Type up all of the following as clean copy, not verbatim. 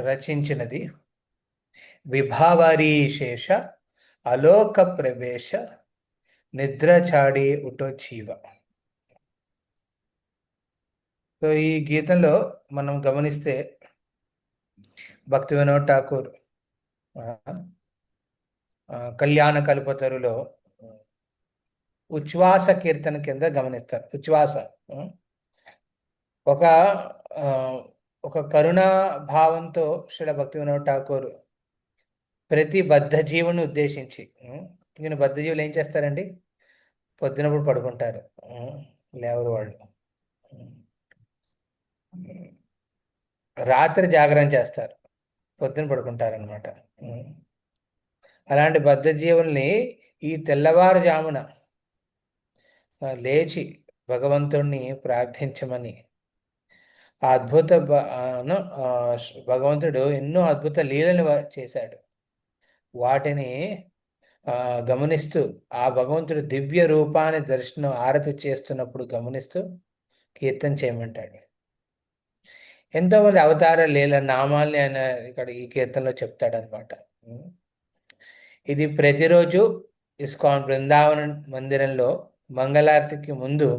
రచించినది. విభావరీ శేష అలోక ప్రవేశ నిద్ర చాడి ఉటోచీవ. సో ఈ గీతంలో మనం గమనిస్తే భక్తి వినోద్ ఠాకూర్ కళ్యాణ కల్పతరులో ఉచ్ఛ్వాస కీర్తన కింద గమనిస్తారు. ఉచ్ఛ్వాస ఒక ఆ, ఒక కరుణా భావంతో శ్రీల భక్తి వినోద్ ఠాకూర్ ప్రతి బద్ధ జీవుని ఉద్దేశించి, ఈయన బద్ధ జీవులు ఏం చేస్తారండి? పొద్దునప్పుడు పడుకుంటారు, లేవరు వాళ్ళు. రాత్రి జాగరణ చేస్తారు, పొద్దున పడుకుంటారు అనమాట. అలాంటి బద్ధ జీవుల్ని ఈ తెల్లవారుజామున లేచి భగవంతుణ్ణి ప్రార్థించమని ఆ అద్భుత భగవంతుడు ఎన్నో అద్భుత లీలను చేశాడు. వాటిని గమనిస్తూ ఆ భగవంతుడు దివ్య రూపాన్ని దర్శనం ఆరతి చేస్తున్నప్పుడు గమనిస్తూ కీర్తన చేయమంటాడు. ఎంతోమంది అవతార లీల నామాల్ని ఆయన ఇక్కడ ఈ కీర్తనలో చెప్తాడనమాట. ఇది ప్రతిరోజు ఇస్కాన్ బృందావన మందిరంలో మంగళారతికి ముందు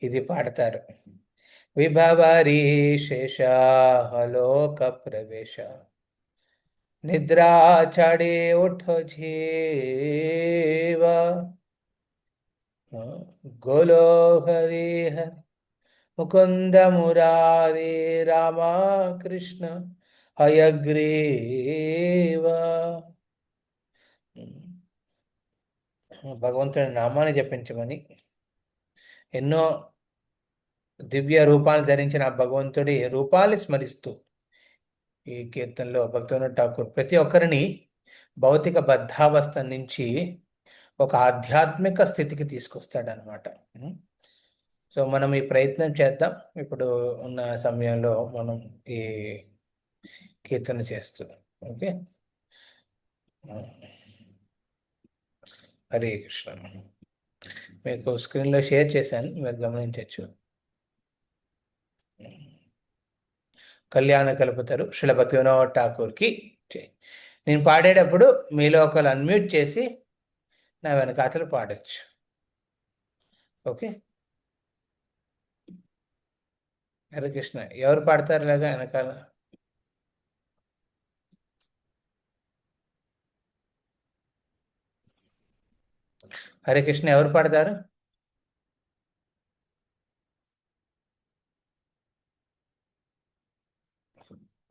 ఇది పాడతారు. విభవరీ శేషాలోక ప్రవేశ నిద్రా చడే ఉఠో జీవ గోలో హరిహర ముకుంద మురారి రామకృష్ణ హయగ్రీవ. భగవంతుని నామాన్ని జపించమని ఎన్నో దివ్య రూపాలు ధరించిన భగవంతుడి రూపాన్ని స్మరిస్తూ ఈ కీర్తనలో భక్తి వినోద్ ఠాకూర్ ప్రతి ఒక్కరిని భౌతిక బద్ధావస్థ నుంచి ఒక ఆధ్యాత్మిక స్థితికి తీసుకొస్తాడనమాట. సో మనం ఈ ప్రయత్నం చేద్దాం. ఇప్పుడు ఉన్న సమయంలో మనం ఈ కీర్తన చేస్తూ. ఓకే, హరే కృష్ణ. మీకు స్క్రీన్లో షేర్ చేశాను, మీరు గమనించవచ్చు. కళ్యాణ కల్పతరు శ్రీల భక్తి వినోద్ ఠాకూర్కి. నేను పాడేటప్పుడు మీలో ఒకరు అన్మ్యూట్ చేసి నా వెనకాతలు పాడచ్చు. ఓకే, హరే కృష్ణ. ఎవరు పాడతారు ఇలాగా వెనకాల? హరే కృష్ణ, ఎవరు పాడతారు?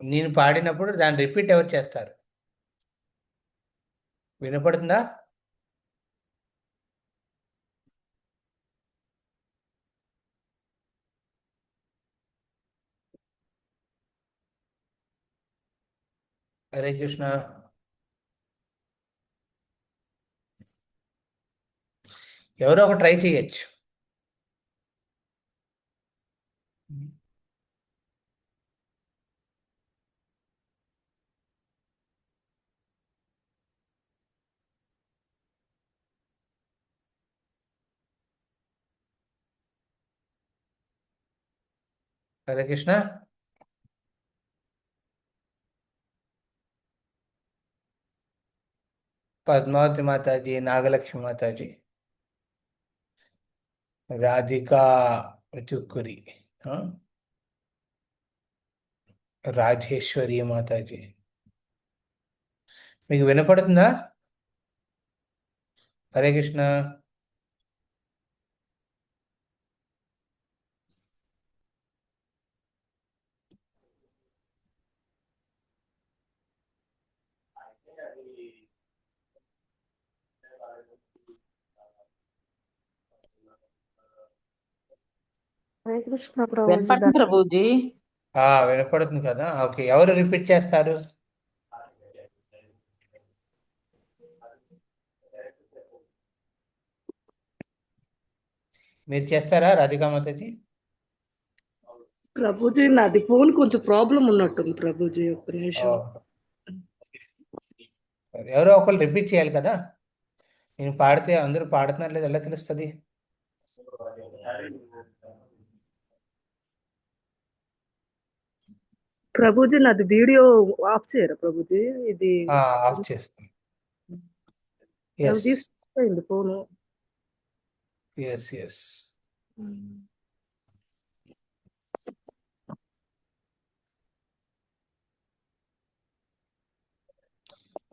నేను పాడినప్పుడు దాన్ని రిపీట్ ఎవరు చేస్తారు? వినపడుతుందా? హరే కృష్ణ. ఎవరో ఒక ట్రై చేయొచ్చు. హరే కృష్ణ. పద్మావతి మాతాజీ, నాగలక్ష్మి మాతాజీ, రాధికా చుక్కురి, రాజేశ్వరి మాతాజీ. మీకు వినపడుతుందా? హరే కృష్ణ. హరే కృష్ణ ప్రభుజీ. వినపడుతుంది ప్రభుజీ. వినపడుతుంది కదా. ఓకే, ఎవరు రిపీట్ చేస్తారు? మీరు చేస్తారా రాధికా మాతాజీ? ప్రభుజీ నాది ఫోన్ కొంచెం ప్రాబ్లం ఉన్నట్టుంది ప్రభుజీ, ఒక్క నిమిషం. ఎవరో ఒకరు రిపీట్ చేయాలి కదా. నేను పాడితే అందరూ పాడుతున్నారు లేదు ఎలా తెలుస్తుంది? ప్రభుజీ నాది వీడియో ఆఫ్ చేయరా ప్రభుజీ? ఇది ఆఫ్ చేస్తాం. నాకు ఎస్ తీసుకుంది ఫోను. Yes yes.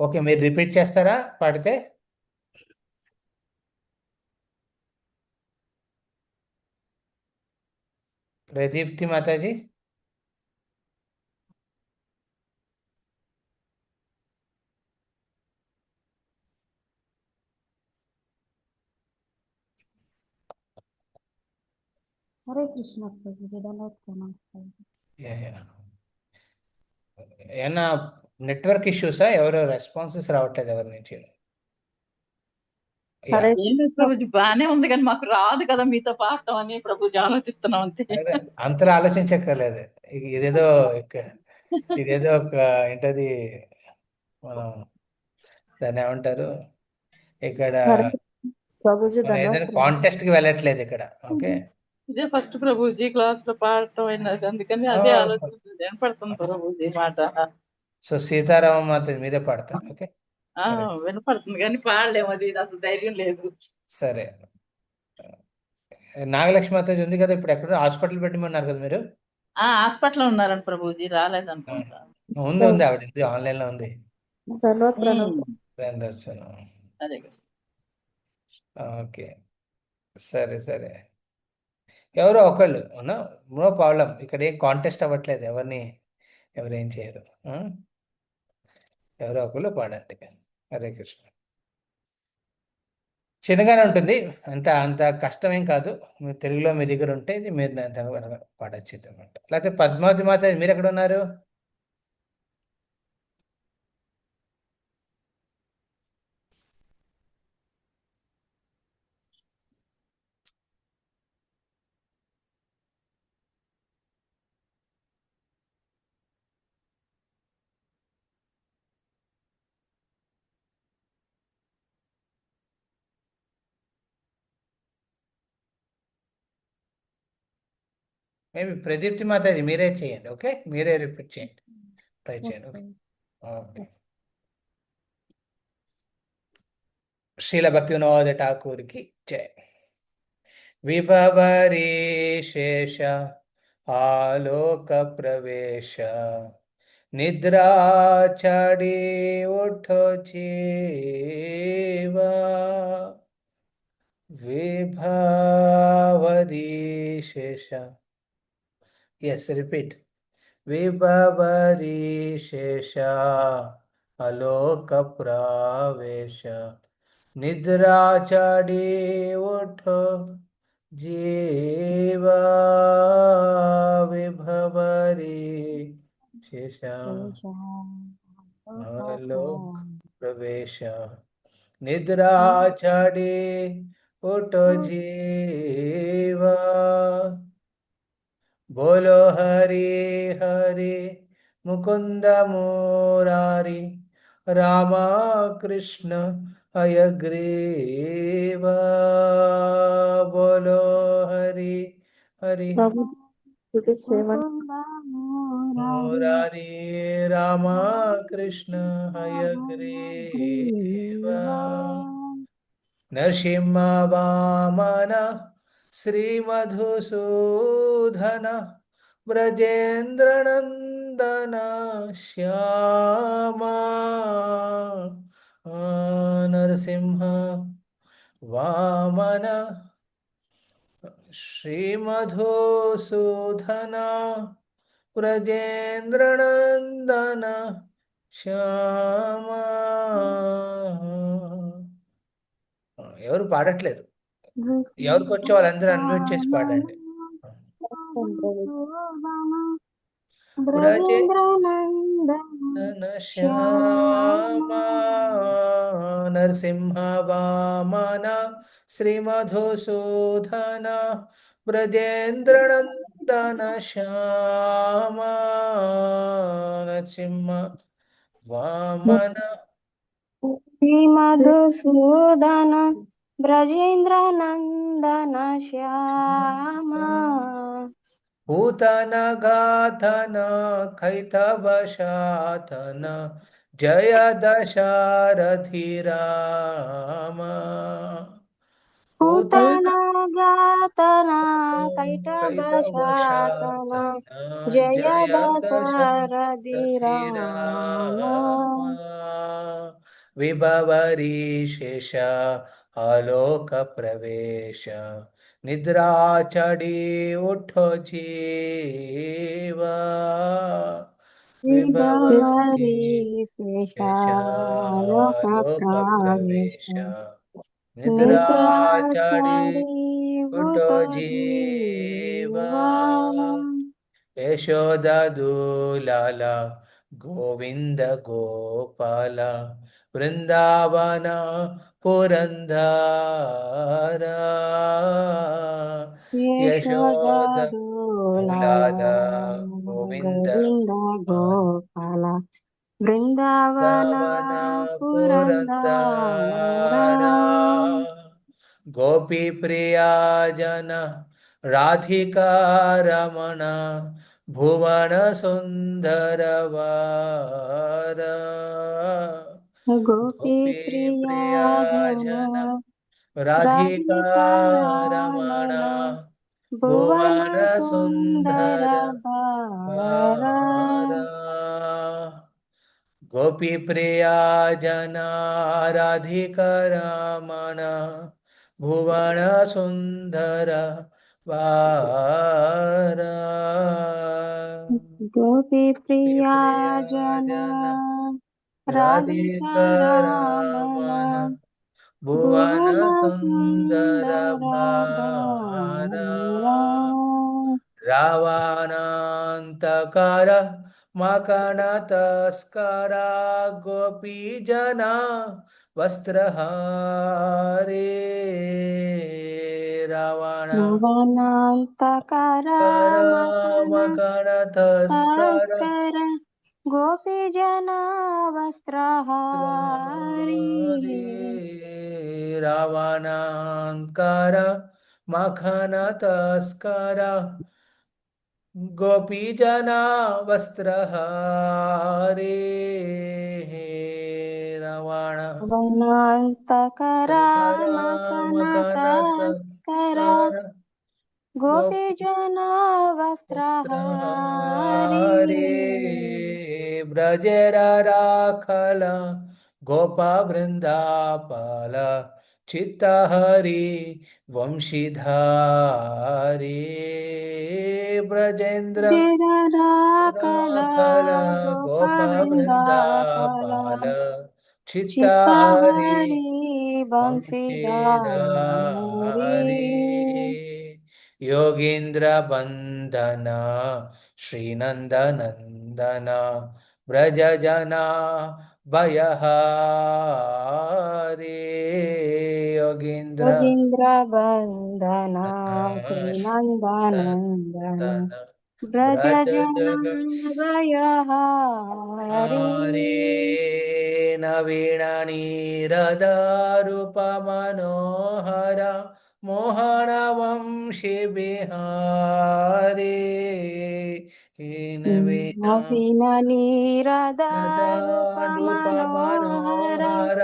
ఓకే, మీరు రిపీట్ చేస్తారా పాడితే? ప్రదీప్తి మాతాజీ. హరే కృష్ణ ప్రభుజీ దండవత్సనం. ఏమన్నా నెట్వర్క్ ఇష్యూసా? ఎవరో రెస్పాన్సెస్ రావట్లేదు ఎవరి నుంచి. హరే ఏం లేదు ప్రభుజీ, బానే ఉంది కానీ మాకు రాదు కదా మీతో పాడటం అని ప్రభుజీ ఆలోచిస్తున్నాం అంతే. అదే, అంతలా ఆలోచించక్కర్లేదు. ఇదేదో ఇదేదో ఒక ఏంటది, మనం దాన్ని ఏమంటారు ఇక్కడ, హరే ప్రభుజీ మనం ఏదైనా దండవత్సనం. కాంటెస్ట్ కి వెళ్ళట్లేదు ఇక్కడ. ఓకే, ఇదే ఫస్ట్ ప్రభుజీ క్లాస్ లో పాడటం అయినది, అందుకని అదే ఆలోచిస్తుంది. వినపడుతుంది ప్రభుజీ మాట. సో సీతారామ మాత మీరే పాడతారు. ఓకే వినపడుతుంది కానీ పాడలేము, అది అసలు ధైర్యం లేదు. సరే. నాగలక్ష్మి మాతాజీ ఉంది కదా ఇప్పుడు, ఎక్కడ హాస్పిటల్ పెట్టమన్నారు కదా మీరు? హాస్పిటల్ లో ఉన్నారని ప్రభుజీ, రాలేదనుకుంటా. ఉంది ఉంది, ఆవిడ ఉంది, ఆన్లైన్ లో ఉంది. దండవత్సనం. దండోత్సవం. అదే కదా. ఓకే, సరే సరే. ఎవరో ఒకళ్ళు నో ప్రాబ్లం. ఇక్కడ ఏం కాంటెస్ట్ అవ్వట్లేదు, ఎవరేం చేయరు. ఎవరో ఒకళ్ళు పాడండి. హరే కృష్ణ. చిన్నగానే ఉంటుంది, అంత అంత కష్టమేం కాదు. మీరు తెలుగులో మీ దగ్గర ఉంటే ఇది మీరు పాడచ్చు అనమాట. లేకపోతే పద్మావతి మాత మీరు ఎక్కడ ఉన్నారు? మేబీ ప్రదీప్తి మాతాజీ మీరే చేయండి. ఓకే, మీరే రిపీట్ చేయండి, ట్రై చేయండి. Okay okay. శ్రీల భక్తి వినోద ఠాకూర్కి జై. విభవరీ శేష ఆలోక ప్రవేశ నిద్రాచడి ఉఠో జీవా విభవరీ శేష. Yes, repeat. విభవరీ శేష అలోక ప్రవేశ నిద్రాచడి ఉఠో జీవా విభవరీ శేష అలోక ప్రవేశ నిద్రాచడి ఉఠో జీవా. बोलो हरि हरि मुकुंद मुरारी रामा कृष्ण हयग्रीव. बोलो हरि हरि ప్రభు రిపీట్ చేయమని. मुरारी रामा कृष्ण हयग्रीव. नरसिंह वामन श्रीमधुसूदन ब्रजेन्द्रनंदन श्यामा. नरसिंह वामन श्रीमधुसूदन ब्रजेन्द्रनंदन श्यामा. ఎవరు పాడట్లేదు, ఎవరికి వచ్చే వాళ్ళందరూ అన్మ్యూట్ చేసి పాడండి. బ్రజేంద్రనందన శ్యామా నరసింహ వామన శ్రీమధుసూదన బ్రజేంద్రనందన శ్యామా. నరసింహ వామన మధుసూదన బ్రజేంద్ర నందన శ్యామ पूतन गाथन कैतव शाथन जय दशरथि राम पूतन पूतना गातना कैटभ कैतव शातन शाथन जय जय दशरथि दशरथि राम राम विभवरी शेष आलोक प्रवेश निद्राचडी उठो जीवा विभवरी विभवरी शेषालोक शेषालोक प्रवेश प्रवेश निद्राचडी निद्राचारी उठो भूतो जीवा जीवा यशोदूलाल गोविंद गोपाल वृंदावन पुरंदर यशोदूलाला यशोदूलाल गोविंद गोविन्द गोपाल बृन्दावन वृंदावन पुरन्दरा पुरंदर गोपी प्रिया जन राधिका रमण भुवन सुंदर वर गोपी गोपी प्रिया प्रिया जन जन राधिका राधिका रमण रमण भुवन भुवन सुन्दर सुंदर बार वर गोपी प्रिया जना राधिका रमण भुवन सुंदर वार गोपी प्रिया प्रिया जन जन राधिका राधिका रमण रमण भुवन भुवन सुंदर सुन्दर भार बार रावणान्तकार मकन तस्करा गोपी जना वस्त्रहारे रावण भुवनान्तकर मकन मकन तस्कर तस्कर गोपीजना वस्त्रहारी रावणांकार मखन तस्कर गोपीजना वस्त्रहारे रावण भुवनान्तकर तकर मकन मकन तस्कर तस्कर गोपी गोपीजना वस्त्रहारी वस्त्रहारे ब्रजेर राखल गोपा वृंदापाल चित्तहरि वंशीधारी ब्रजेंद्र राकला राखल गोपा गोपवृन्दाफल वृंदापाल चित्तहरि चित्तहरि वंशीधारी वंशीधारी योगींद्र बंदन श्रीनंदनंदन व्रज जना भयहारी योगींद्र योगीन्द्रबन्धना श्रीनन्दनन्दन श्रीनंदन व्रज व्रजजनभयहारी हरे नवीन नीरदारूप मनोहर मोहन वंशी बिहारी नवीन नवीननीरदारूप रूप मनोहर मनोहर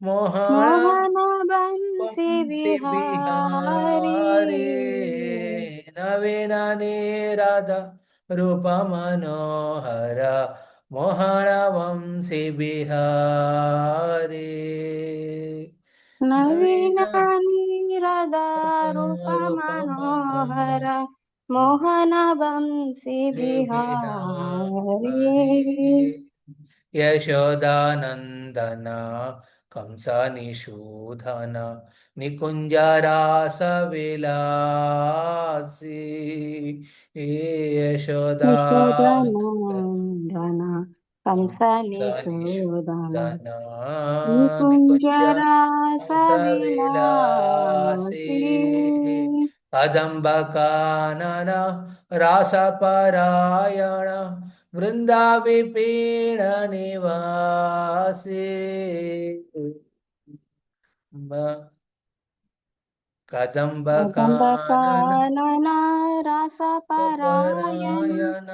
मोहन मोहन बंसी वंशी बिहारी बिहारी नवीन नीरद रूप मनोहर मोहन वंशी बिहारी नवीन नवीननीरदारूप रूप मनोहर मोहन बंसी बिहारी बिहारी यशोदानंदन कंसनिषूदन निकुञ्जरासविलासी यशोदानंदन यशोदनन्दन कंसनिषूदन कंसनिषूदन निकुञ्जरासविलासी निकुञ्जरासविलासी कदम्बकानन रासपरायण वृंदाविपीण निवासी కదంబ కానన కదంబకానన రసపరాయణ పరాయణ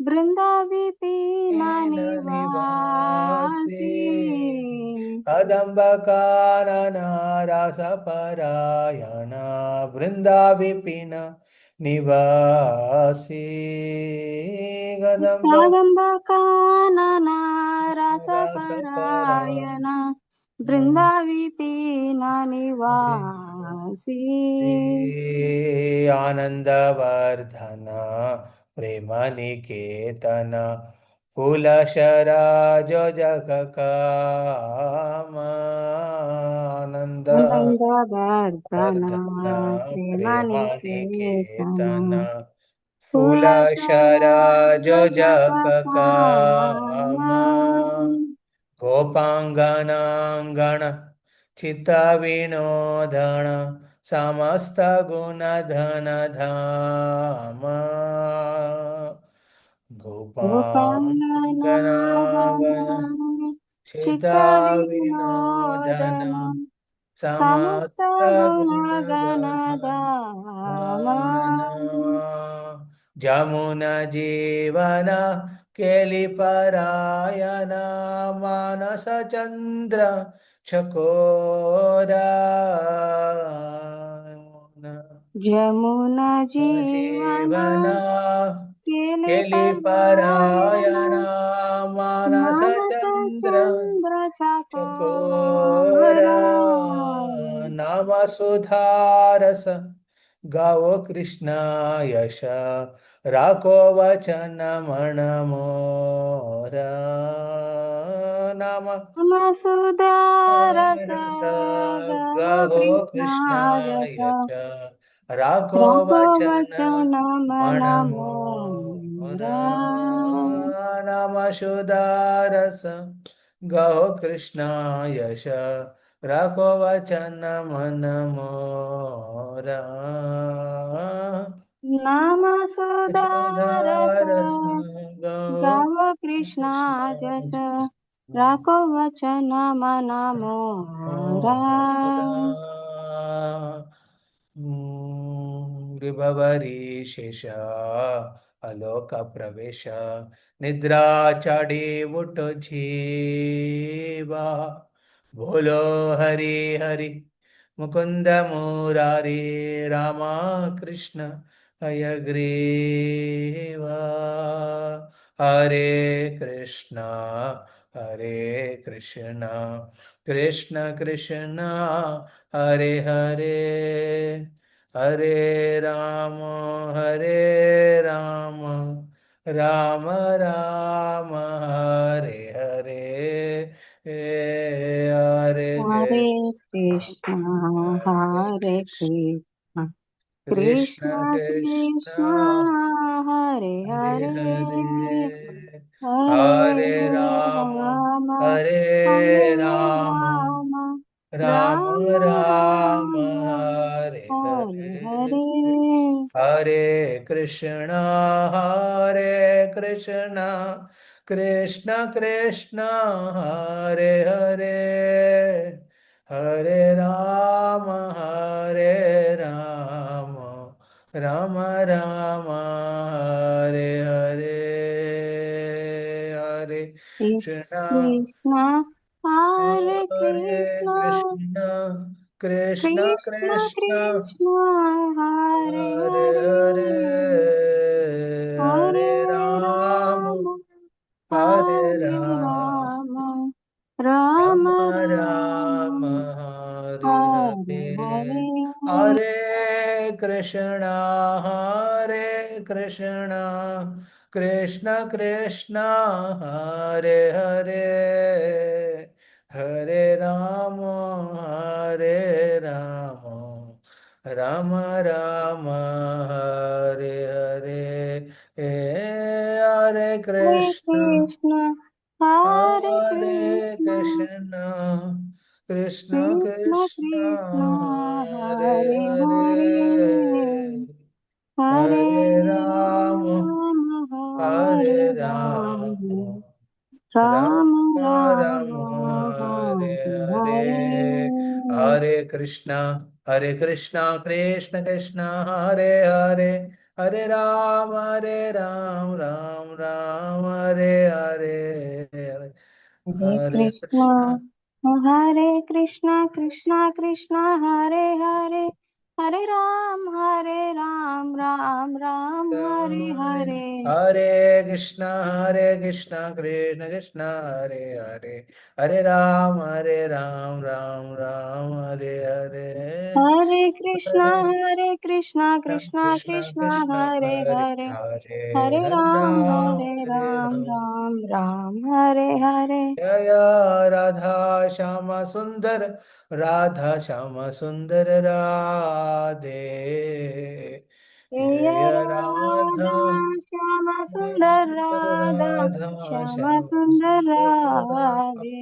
బృందావిపీన నివాసి నివాసి కదంబ కానన రసపరాయణ బృందావిపిన నివాసి కదంబ కదంబకానన రసపరాయణ రసపరాయణ బృందావిపీన నివాసి ఆనందవర్ధన ప్రేమ నికేతన కులశరాజో జగకామ ఆనంద ఆనందవర్ధన వర్ధన ప్రేమ ప్రేమ నికేతన నికేతన కులశరాజో కులశరాజకామ జగకామ గోపాంగనాంగణ చిత్త వినోదన సమస్త గుణధన ధామ గోపాంగనాంగణ చిత్త చిత్త వినోదన వినోదన సమస్త సమస్త గుణగణధామ గుణగణ జమున జీవన కేలిపరాయణ మానస చంద్ర చకోరా జమున జీవన జీవన కేలిపరాయణ మానస మానస చంద్ర చంద్ర చకోరా చకోరా నామ సుధారస गाओ कृष्णा यश राखो वचन मन मोरा नाम సుధారస रस గో गाओ కృష్ణ कृष्णा యశ यश राखो రాఘో वचन వచన मन మనమోరా मोरा नाम सुधारस गाओ कृष्णा यश राखो वचन मन मोरा నామ సుధారస सुधारस गाओ గవ కృష్ణ జస कृष्ण రాఘో వచన మనమోరా విభవరి శేష అలోక ప్రవేశ నిద్రా చడి ఉఠో జీవా బోలో హరి హరి ముకుంద మురారి రామా కృష్ణ హయగ్రీవా హరే కృష్ణ హరే కృష్ణ కృష్ణ కృష్ణ హరే హరే హరే రామ హరే రామ రామ రామ హరే హరే హరే హరే కృష్ణ హరే కృష్ణ కృష్ణ కృష్ణ కృష్ణ కృష్ణ హరే హరే హరే హరే హరే హరే రామ రామ హరే హరే రామ రామ రామ రామ రామ రామ హరే హరే హరే హరే హరే కృష్ణ హరే కృష్ణ కృష్ణ కృష్ణ హరే హరే హరే రామ హరే రామ రామ రామ హరే హరే హరే కృష్ణ కృష్ణ హరే హరే కృష్ణ కృష్ణ కృష్ణ కృష్ణ కృష్ణ కృష్ణ హరే హరే హరే హరే హరే హరే రామ రామ హరే హరే రామ రామ రామ రామ రామ రామ హరే హరే హరే హరే హరే కృష్ణ హరే కృష్ణ కృష్ణ కృష్ణ హరే హరే హరే రామ హరే రామ రామ రామ హరే హరే హరే హరే కృష్ణ కృష్ణ హరే హరే కృష్ణ కృష్ణ కృష్ణ కృష్ణ కృష్ణ కృష్ణ హరే హరే హరే హరే హరే హరే రామ రామ హరే హరే రామ రామ రామ రామ రామ రామ హరే హరే హరే హరే హరే కృష్ణ హరే కృష్ణ కృష్ణ కృష్ణ హరే హరే హరే రామ రామ రామ హరే హరే హరే హరే కృష్ణ కృష్ణ హరే కృష్ణ కృష్ణ కృష్ణ హరే హరే హరే రామ్ రామ్ రామ్ హరే హరే హరే కృష్ణ కృష్ణ కృష్ణ హరే హరే హరే రామ రామ రామ హరే హరే హరే కృష్ణ హరే కృష్ణ కృష్ణ కృష్ణ కృష్ణ కృష్ణ హరే హరే హరే హరే హరే హరే రామ్ రామ్ హరే హరే జయ రాధా శ్యామ సుందర రాధా శ్యామ సుందర రాధే జయ జయ రాధా రాధా శ్యామ సుందర సుందర రాధా రాధా శ్యామ శ్యామ సుందర సుందర రాధే రాధే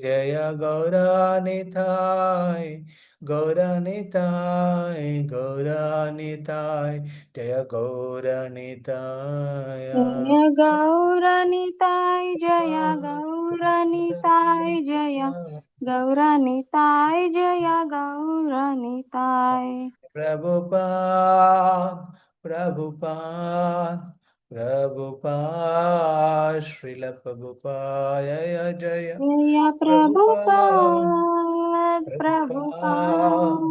జయ గౌరానితాయ్ గౌరానితాయ్ గౌరానితాయ్ జయ గౌరానితాయ జయ గౌరనితాయ్ జయ గౌరనితాయ్ జయ గౌరనితాయ్ జయ గౌరనితాయ్ ప్రభుపాద్ ప్రభుపాద్ ప్రభుపాద్ శ్రీల ప్రభుపాయ జయ జయ ప్రభుపాద్ ప్రభుపాద్ ప్రభుపాద్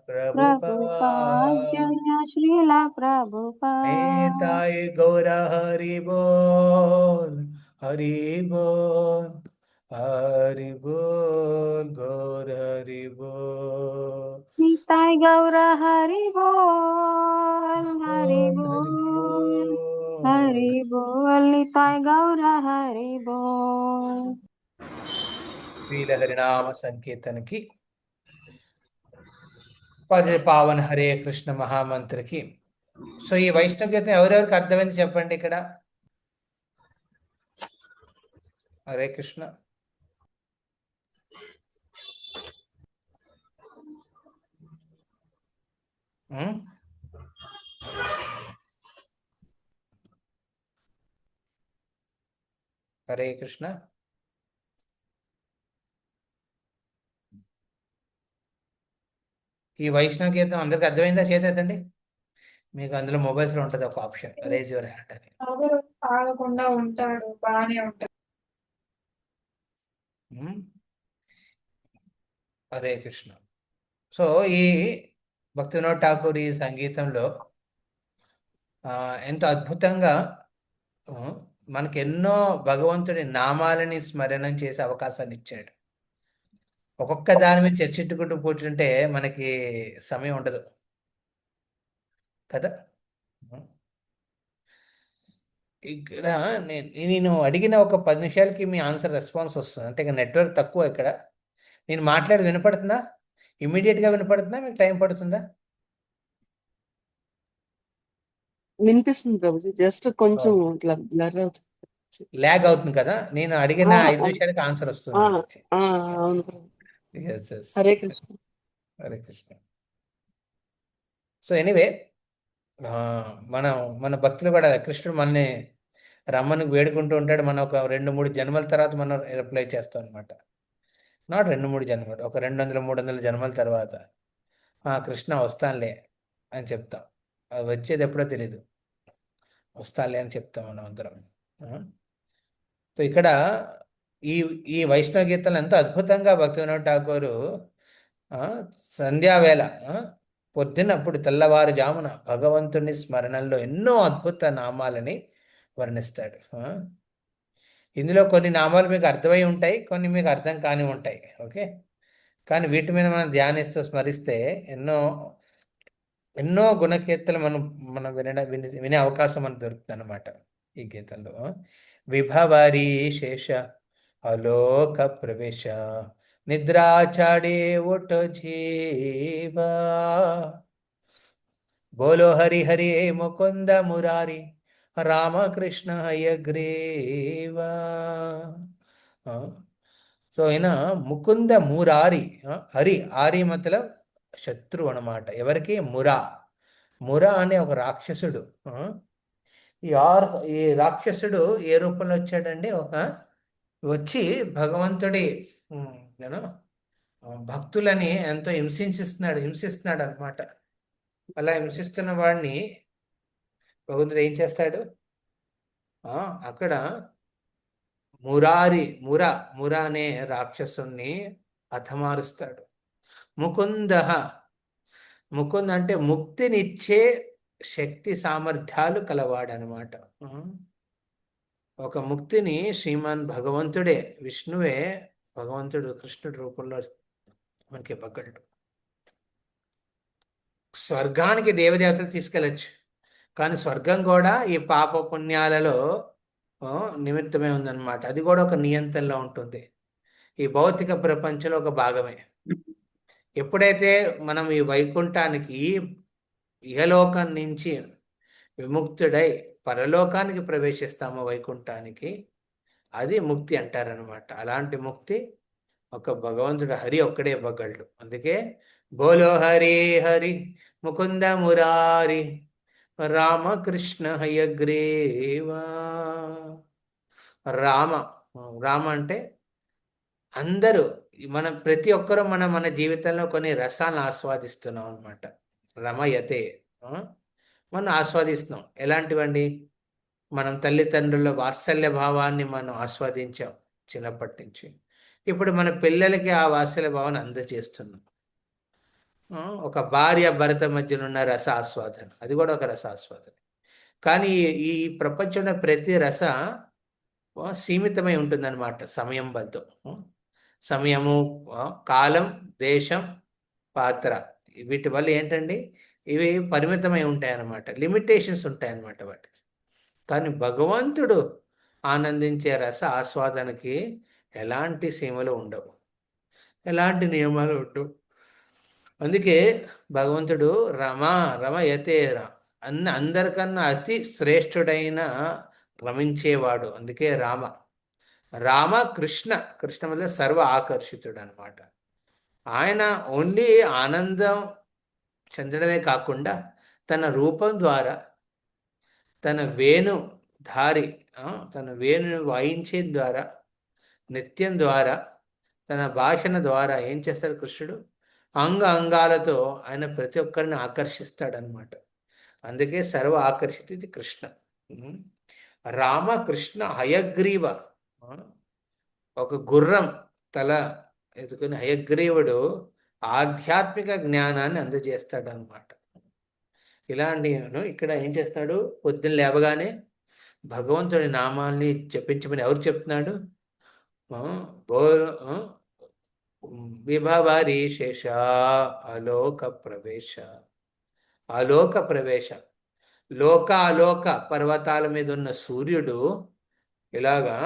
ప్రభుపాద్ ప్రభుపాద్ ప్రభుపాద్ జయ శ్రీల ప్రభుపాద్ निताय गौर हरि बोल हरि बोल हरि बोल गौर हरि बोल निताय गौर हरि बोल हरि हरि बोल बोल हरि बोल निताय गौर हरि बोल శ్రీల హరినామ సంకీర్తనకి పద పావన హరే కృష్ణ మహామంత్రకి. సో ఈ వైష్ణవ గీతం ఎవరెవరికి అర్థమైంది చెప్పండి ఇక్కడ. హరే కృష్ణ. హరే కృష్ణ. ఈ వైష్ణవ గీతం అందరికి అర్థమైందా? చేతండి. మీకు అందులో మొబైల్స్ లో ఉంటుంది ఒక ఆప్షన్, రేజ్ యువర్ హ్యాండ్ అని. ఆగకుండా ఉంటాడు, బాగానే ఉంటాడు. హరే కృష్ణ. సో ఈ భక్తివినోద్ ఠాకూర్ ఈ సంగీతంలో ఎంతో అద్భుతంగా మనకి ఎన్నో భగవంతుడి నామాలని స్మరణం చేసే అవకాశాన్ని ఇచ్చాడు. ఒక్కొక్క దాని మీద చర్చించుకుంటూ కూర్చుంటే మనకి సమయం ఉండదు కదా. ఇక్కడ నేను అడిగిన ఒక 10 నిమిషాలకి మీ ఆన్సర్ రెస్పాన్స్ వస్తుంది. అంటే నెట్వర్క్ తక్కువ ఇక్కడ. నేను మాట్లాడి వినపడుతుందా? ఇమీడియట్గా వినపడుతుందా? మీకు టైం పడుతుందా? వినిపిస్తుంది ప్రభుజీ, జస్ట్ కొంచెం ఇట్లా బ్లర్ అవుతుంది, ల్యాగ్ అవుతుంది కదా. నేను అడిగిన 5 నిమిషాలకి ఆన్సర్ వస్తుంది. అవును ప్రభు. Yes, yes. Hare Krishna. Hare Krishna. So anyway మన భక్తులు కూడా కృష్ణుడు మనని రమ్మని వేడుకుంటూ ఉంటాడు. మనం ఒక 2-3 జన్మల తర్వాత మనం రిప్లై చేస్తాం అనమాట. నాట్ 2-3 జన్మలు, ఒక 200-300 జన్మల తర్వాత కృష్ణ వస్తానులే అని చెప్తాం. అది వచ్చేది ఎప్పుడో తెలీదు, వస్తానులే అని చెప్తాం మనం అందరం. సో ఇక్కడ ఈ వైష్ణవ గీతాలు ఎంతో అద్భుతంగా భక్తివినోద్ ఠాకూరు సంధ్యావేళ పొద్దున్నప్పుడు తెల్లవారుజామున భగవంతుని స్మరణలో ఎన్నో అద్భుత నామాలని వర్ణిస్తాడు. ఇందులో కొన్ని నామాలు మీకు అర్థమై ఉంటాయి, కొన్ని మీకు అర్థం కాని ఉంటాయి. ఓకే, కానీ వీటి మీద మనం ధ్యానిస్తూ స్మరిస్తే ఎన్నో గుణకీర్తలు మనం వినే అవకాశం మనకు దొరుకుతుంది అనమాట ఈ గీతంలో. విభవరీ శేష అలోక ప్రవేశ నిద్రాచాడే ఉఠో జీవా బోలో హరి హరి ముకుంద మురారి రామకృష్ణ హయగ్రీవా. సో ఆయన ముకుంద మురారి, హరి ఆరి మతలబ్ శత్రువు అనమాట. ఎవరికి? మురా అనే ఒక రాక్షసుడు. ఈ రాక్షసుడు ఏ రూపంలో వచ్చాడండి? వచ్చి భగవంతుడి భక్తులని ఎంతో హింసిస్తున్నాడు అనమాట. అలా హింసిస్తున్న వాడిని భగవంతుడు ఏం చేస్తాడు? అక్కడ ముర అనే రాక్షసుణ్ణి హతమారుస్తాడు. ముకుంద అంటే ముక్తినిచ్చే శక్తి సామర్థ్యాలు కలవాడనమాట. ఒక ముక్తిని శ్రీమాన్ భగవంతుడే, విష్ణువే, భగవంతుడు కృష్ణుడి రూపంలో మనకి ఇవ్వగలడు. స్వర్గానికి దేవదేవతలు తీసుకెళ్ళచ్చు, కానీ స్వర్గం కూడా ఈ పాప పుణ్యాలలో నిమిత్తమే ఉందన్నమాట. అది కూడా ఒక నియంత్రణలో ఉంటుంది. ఈ భౌతిక ప్రపంచంలో ఒక భాగమే. ఎప్పుడైతే మనం ఈ వైకుంఠానికి, ఇహలోకం నుంచి విముక్తుడై పరలోకానికి ప్రవేశిస్తామో వైకుంఠానికి, అది ముక్తి అంటారనమాట. అలాంటి ముక్తి ఒక భగవంతుడు హరి ఒక్కడే ఇవ్వగలడు. అందుకే బోలో హరి హరి ముకుంద మురారి రామకృష్ణ హయగ్రీవా. రామ అంటే అందరూ, ప్రతి ఒక్కరూ మన జీవితంలో కొన్ని రసాలను ఆస్వాదిస్తున్నాం అనమాట. రమయతే, మనం ఆస్వాదిస్తున్నాం. ఎలాంటివండి? మనం తల్లిదండ్రుల వాత్సల్య భావాన్ని మనం ఆస్వాదించాం చిన్నప్పటి నుంచి. ఇప్పుడు మన పిల్లలకి ఆ వాత్సల్య భావాన్ని అందజేస్తున్నాం. ఒక భార్య భర్త మధ్యన ఉన్న రస ఆస్వాదన, అది కూడా ఒక రస ఆస్వాదన. కానీ ఈ ప్రపంచంలో ప్రతి రస సీమితమై ఉంటుందన్నమాట. సమయం బద్దం, సమయము, కాలం, దేశం, పాత్ర, వీటి వల్ల ఏంటండి, ఇవి పరిమితమై ఉంటాయన్నమాట. లిమిటేషన్స్ ఉంటాయన్నమాట వాటికి. కానీ భగవంతుడు ఆనందించే రస ఆస్వాదనకి ఎలాంటి సీమలు ఉండవు, ఎలాంటి నియమాలు ఉండవు. అందుకే భగవంతుడు రమయతే, అందరికన్నా అతి శ్రేష్ఠుడైన రమించేవాడు. అందుకే రామ కృష్ణ వల్ల సర్వ ఆకర్షితుడు అనమాట. ఆయన ఓన్లీ ఆనందం చెందడమే కాకుండా తన రూపం ద్వారా, తన వేణుని వాయించే ద్వారా, నృత్యం ద్వారా, తన భాషణ ద్వారా ఏం చేస్తాడు కృష్ణుడు? అంగాలతో ఆయన ప్రతి ఒక్కరిని ఆకర్షిస్తాడనమాట. అందుకే సర్వ ఆకర్షిత కృష్ణ. రామకృష్ణ హయగ్రీవ, ఒక గుర్రం తల ఎదుకుని హయగ్రీవుడు ఆధ్యాత్మిక జ్ఞానాన్ని అందజేస్తాడనమాట. ఇలాంటి ఇక్కడ ఏం చేస్తాడు? పొద్దున్న లేవగానే భగవంతుడి నామాల్ని జపించమని ఎవరు చెప్తున్నాడు? విభవరి శేష అలోక ప్రవేశ. అలోక పర్వతాల మీద ఉన్న సూర్యుడు ఇలాగా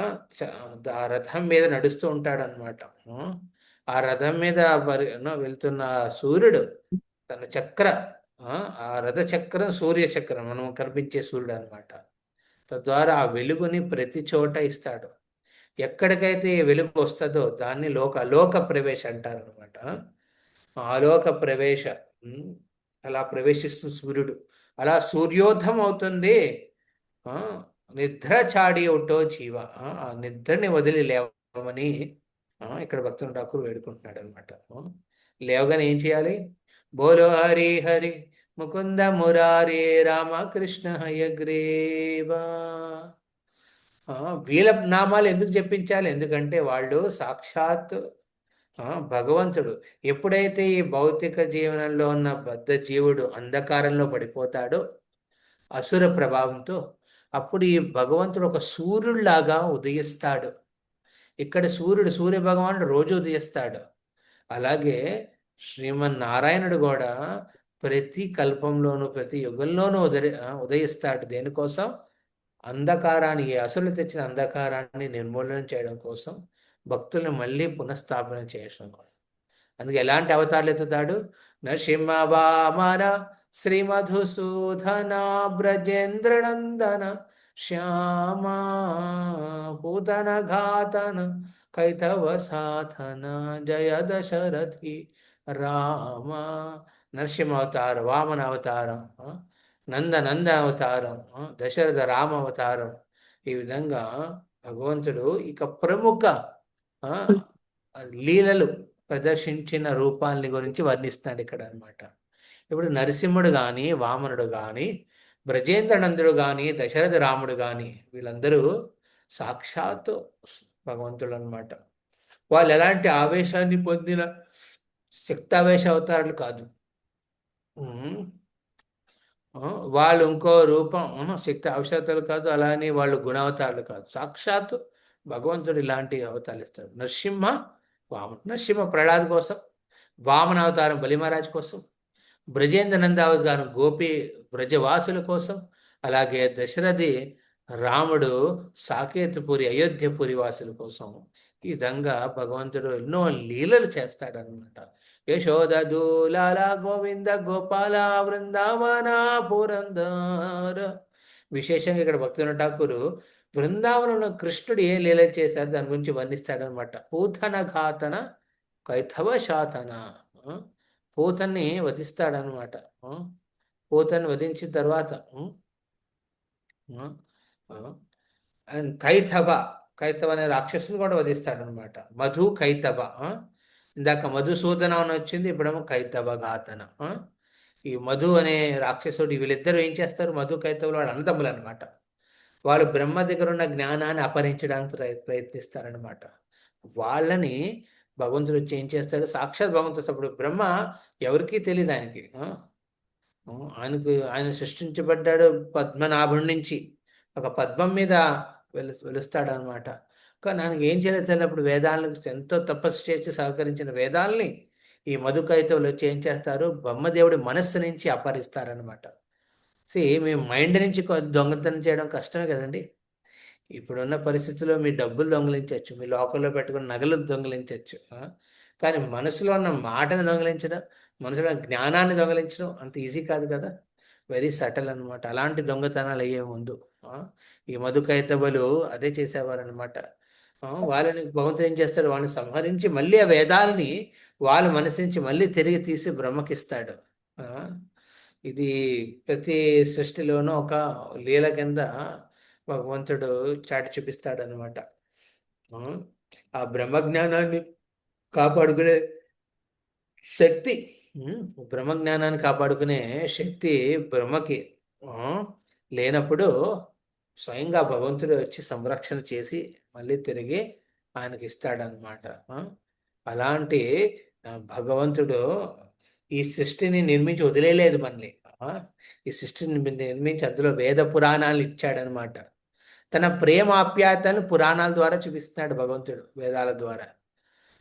ఆ రథం మీద నడుస్తూ ఉంటాడనమాట. ఆ రథం మీద వెళ్తున్న సూర్యుడు తన ఆ రథ చక్రం సూర్య చక్రం, మనం కనిపించే సూర్యుడు అనమాట. తద్వారా ఆ వెలుగుని ప్రతి చోట ఇస్తాడు. ఎక్కడికైతే వెలుగు వస్తుందో దాన్ని లోక ప్రవేశ అంటారు అనమాట. ఆలోక ప్రవేశ, అలా ప్రవేశిస్తూ సూర్యుడు అలా సూర్యోధం అవుతుంది. నిద్ర చాడి ఒకటో జీవ, ఆ నిద్రని వదిలి లేవమని ఇక్కడ భక్తుని ఠాకూర్ వేడుకుంటున్నాడు అనమాట. లేవగానే ఏం చేయాలి? బోలో హరి హరి ముకుంద మురారి రామకృష్ణ హయగ్రీవా. వీళ్ళ నామాలు ఎందుకు చెప్పించాలి? ఎందుకంటే వాళ్ళు సాక్షాత్ భగవంతుడు. ఎప్పుడైతే ఈ భౌతిక జీవనంలో ఉన్న బద్ధ జీవుడు అంధకారంలో పడిపోతాడో అసుర ప్రభావంతో, అప్పుడు ఈ భగవంతుడు ఒక సూర్యుడిలాగా ఉదయిస్తాడు. ఇక్కడ సూర్య భగవానుడు రోజు ఉదయిస్తాడు. అలాగే శ్రీమన్నారాయణుడు కూడా ప్రతి కల్పంలోనూ ప్రతి యుగంలోనూ ఉదయిస్తాడు. దేనికోసం? అంధకారాన్ని, అసురులు తెచ్చిన అంధకారాన్ని నిర్మూలన చేయడం కోసం, భక్తులను మళ్ళీ పునఃస్థాపన చేయడం కోసం. అందుకే ఎలాంటి అవతారాలు ఎత్తుతాడు? నరసింహ వామన శ్రీ మధుసూదన బ్రజేంద్ర నందన శ్యామ పూతన ఘాతన కైతవ సాధన జయ దశరథి రామ. నరసింహ అవతారం, వామన అవతారం, నంద అవతారం, దశరథ రామ అవతారం. ఈ విధంగా భగవంతుడు ఇక ప్రముఖ లీలలు ప్రదర్శించిన రూపాలని గురించి వర్ణిస్తున్నాడు ఇక్కడ అన్నమాట. ఇప్పుడు నరసింహుడు కానీ, వామనుడు కానీ, బ్రజేంద్రనందుడు కానీ, దశరథ రాముడు కానీ వీళ్ళందరూ సాక్షాత్తు భగవంతుడు అన్నమాట. వాళ్ళు ఎలాంటి ఆవేశాన్ని పొందిన శక్తావేశ అవతారాలు కాదు. ఉమ్. ఆ, వాళ్ళు ఇంకో రూపం శక్తి అవతారాలు కాదు, అలానే వాళ్ళు గుణావతారాలు కాదు. సాక్షాత్తు భగవంతుడు ఇలాంటి అవతారాలు ఇస్తాడు. నరసింహ వామన. నరసింహ ప్రహ్లాద్ కోసం, వామన అవతారం బలిమహారాజ్ కోసం, బ్రజేంద్ర నంద అవతారం గోపి బ్రజవాసుల కోసం, అలాగే దశరథి రాముడు సాకేతపురి అయోధ్యపురి వాసుల కోసం. ఈ విధంగా భగవంతుడు ఎన్నో లీలలు చేస్తాడనమాట. యశోదూలాల గోవింద గోపాల బృందావన పురందర. విశేషంగా ఇక్కడ భక్తుల ఠాకూరు బృందావనంలో కృష్ణుడు ఏ లీలలు చేశారు దాని గురించి వర్ణిస్తాడనమాట. పూతన ఘాతన కైతవ శాతన. పూతన్ని వధిస్తాడనమాట. పూతన్ని వధించిన తర్వాత అండ్ కైతవ అనే రాక్షసుని కూడా వధిస్తాడనమాట. మధు కైతవ. ఇందాక మధుసూదన అని వచ్చింది, ఇప్పుడేమో కైతవ ఘాతన. ఈ మధు అనే రాక్షసుడు వీళ్ళిద్దరూ ఏం చేస్తారు? మధు కైతవులు వాళ్ళు అన్నదమ్ములు అనమాట. వాళ్ళు బ్రహ్మ దగ్గర ఉన్న జ్ఞానాన్ని అపహరించడానికి ప్రయత్నిస్తారనమాట. వాళ్ళని భగవంతుడు వచ్చి ఏం చేస్తాడు? సాక్షాత్ భగవంతుడు. అప్పుడు బ్రహ్మ ఎవరికీ తెలియదు ఆయనకి. ఆయన సృష్టించబడ్డాడు పద్మనాభుడి నుంచి. ఒక పద్మం మీద వెలుస్తాడు అనమాట. కానీ ఆయనకి ఏం చేయలేదు తెలియదు. అప్పుడు వేదాలను ఎంతో తపస్సు చేసి సహకరించిన వేదాలని ఈ మధుకైతవులు వచ్చి ఏం చేస్తారు? బ్రహ్మదేవుడి మనస్సు నుంచి అపహరిస్తారనమాట. మీ మైండ్ నుంచి దొంగతనం చేయడం కష్టమే కదండి. ఇప్పుడున్న పరిస్థితుల్లో మీ డబ్బులు దొంగిలించవచ్చు, మీ లోకల్లో పెట్టుకున్న నగలు దొంగిలించవచ్చు. కానీ మనసులో ఉన్న మాటను దొంగిలించడం, మనసులో జ్ఞానాన్ని దొంగిలించడం అంత ఈజీ కాదు కదా. వెరీ సటల్ అనమాట. అలాంటి దొంగతనాలు అయ్యే ముందు ఈ మధుకైతవులు అదే చేసేవారు అనమాట. వాళ్ళని భగవంతుడు ఏం చేస్తాడు? వాళ్ళని సంహరించి మళ్ళీ ఆ వేదాలని వాళ్ళ మనసు నుంచి మళ్ళీ తిరిగి తీసి బ్రహ్మకిస్తాడు. ఇది ప్రతి సృష్టిలోనూ ఒక లీల కింద భగవంతుడు చాటి చూపిస్తాడు అనమాట. ఆ బ్రహ్మజ్ఞానాన్ని కాపాడుకునే శక్తి, బ్రహ్మజ్ఞానాన్ని కాపాడుకునే శక్తి బ్రహ్మకి లేనప్పుడు స్వయంగా భగవంతుడు వచ్చి సంరక్షణ చేసి మళ్ళీ తిరిగి ఆయనకి ఇస్తాడనమాట. అలాంటి భగవంతుడు ఈ సృష్టిని నిర్మించి వదిలేలేదు మనల్ని. ఈ సృష్టిని నిర్మించి అందులో వేద పురాణాలు ఇచ్చాడనమాట. తన ప్రేమాప్యాయతను పురాణాల ద్వారా చూపిస్తున్నాడు భగవంతుడు, వేదాల ద్వారా.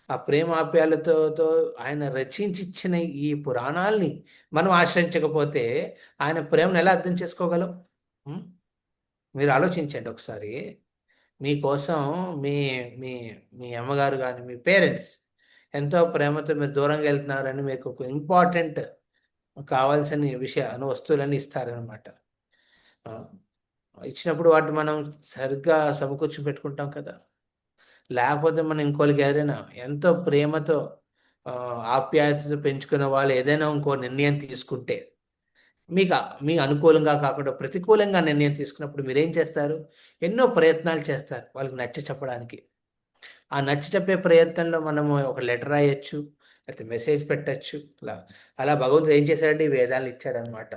ఆ ప్రేమాప్యాలతో ఆయన రచించి ఇచ్చిన ఈ పురాణాలని మనం ఆశ్రయించకపోతే ఆయన ప్రేమను ఎలా అర్థం చేసుకోగలం? మీరు ఆలోచించండి ఒకసారి. మీకోసం మీ మీ మీ అమ్మగారు కానీ మీ పేరెంట్స్ ఎంతో ప్రేమతో మీరు దూరంగా వెళ్తున్నారని మీకు ఒక ఇంపార్టెంట్ కావాల్సిన వస్తువులన్నీ ఇస్తారనమాట. ఇచ్చినప్పుడు వాటిని మనం సరిగ్గా సమకూర్చి పెట్టుకుంటాం కదా. లేకపోతే మనం ఇంకోళ్ళకి ఏదైనా ఎంతో ప్రేమతో ఆప్యాయతతో పెంచుకున్న వాళ్ళు ఏదైనా ఇంకో నిర్ణయం తీసుకుంటే మీకు అనుకూలంగా కాకుండా ప్రతికూలంగా నిర్ణయం తీసుకున్నప్పుడు మీరేం చేస్తారు? ఎన్నో ప్రయత్నాలు చేస్తారు వాళ్ళకి నచ్చ చెప్పడానికి. ఆ నచ్చ చెప్పే ప్రయత్నంలో మనము ఒక లెటర్ రాయొచ్చు, లేకపోతే మెసేజ్ పెట్టచ్చు. అలా భగవంతుడు ఏం చేశాడంటే ఈ వేదాలను ఇచ్చాడనమాట.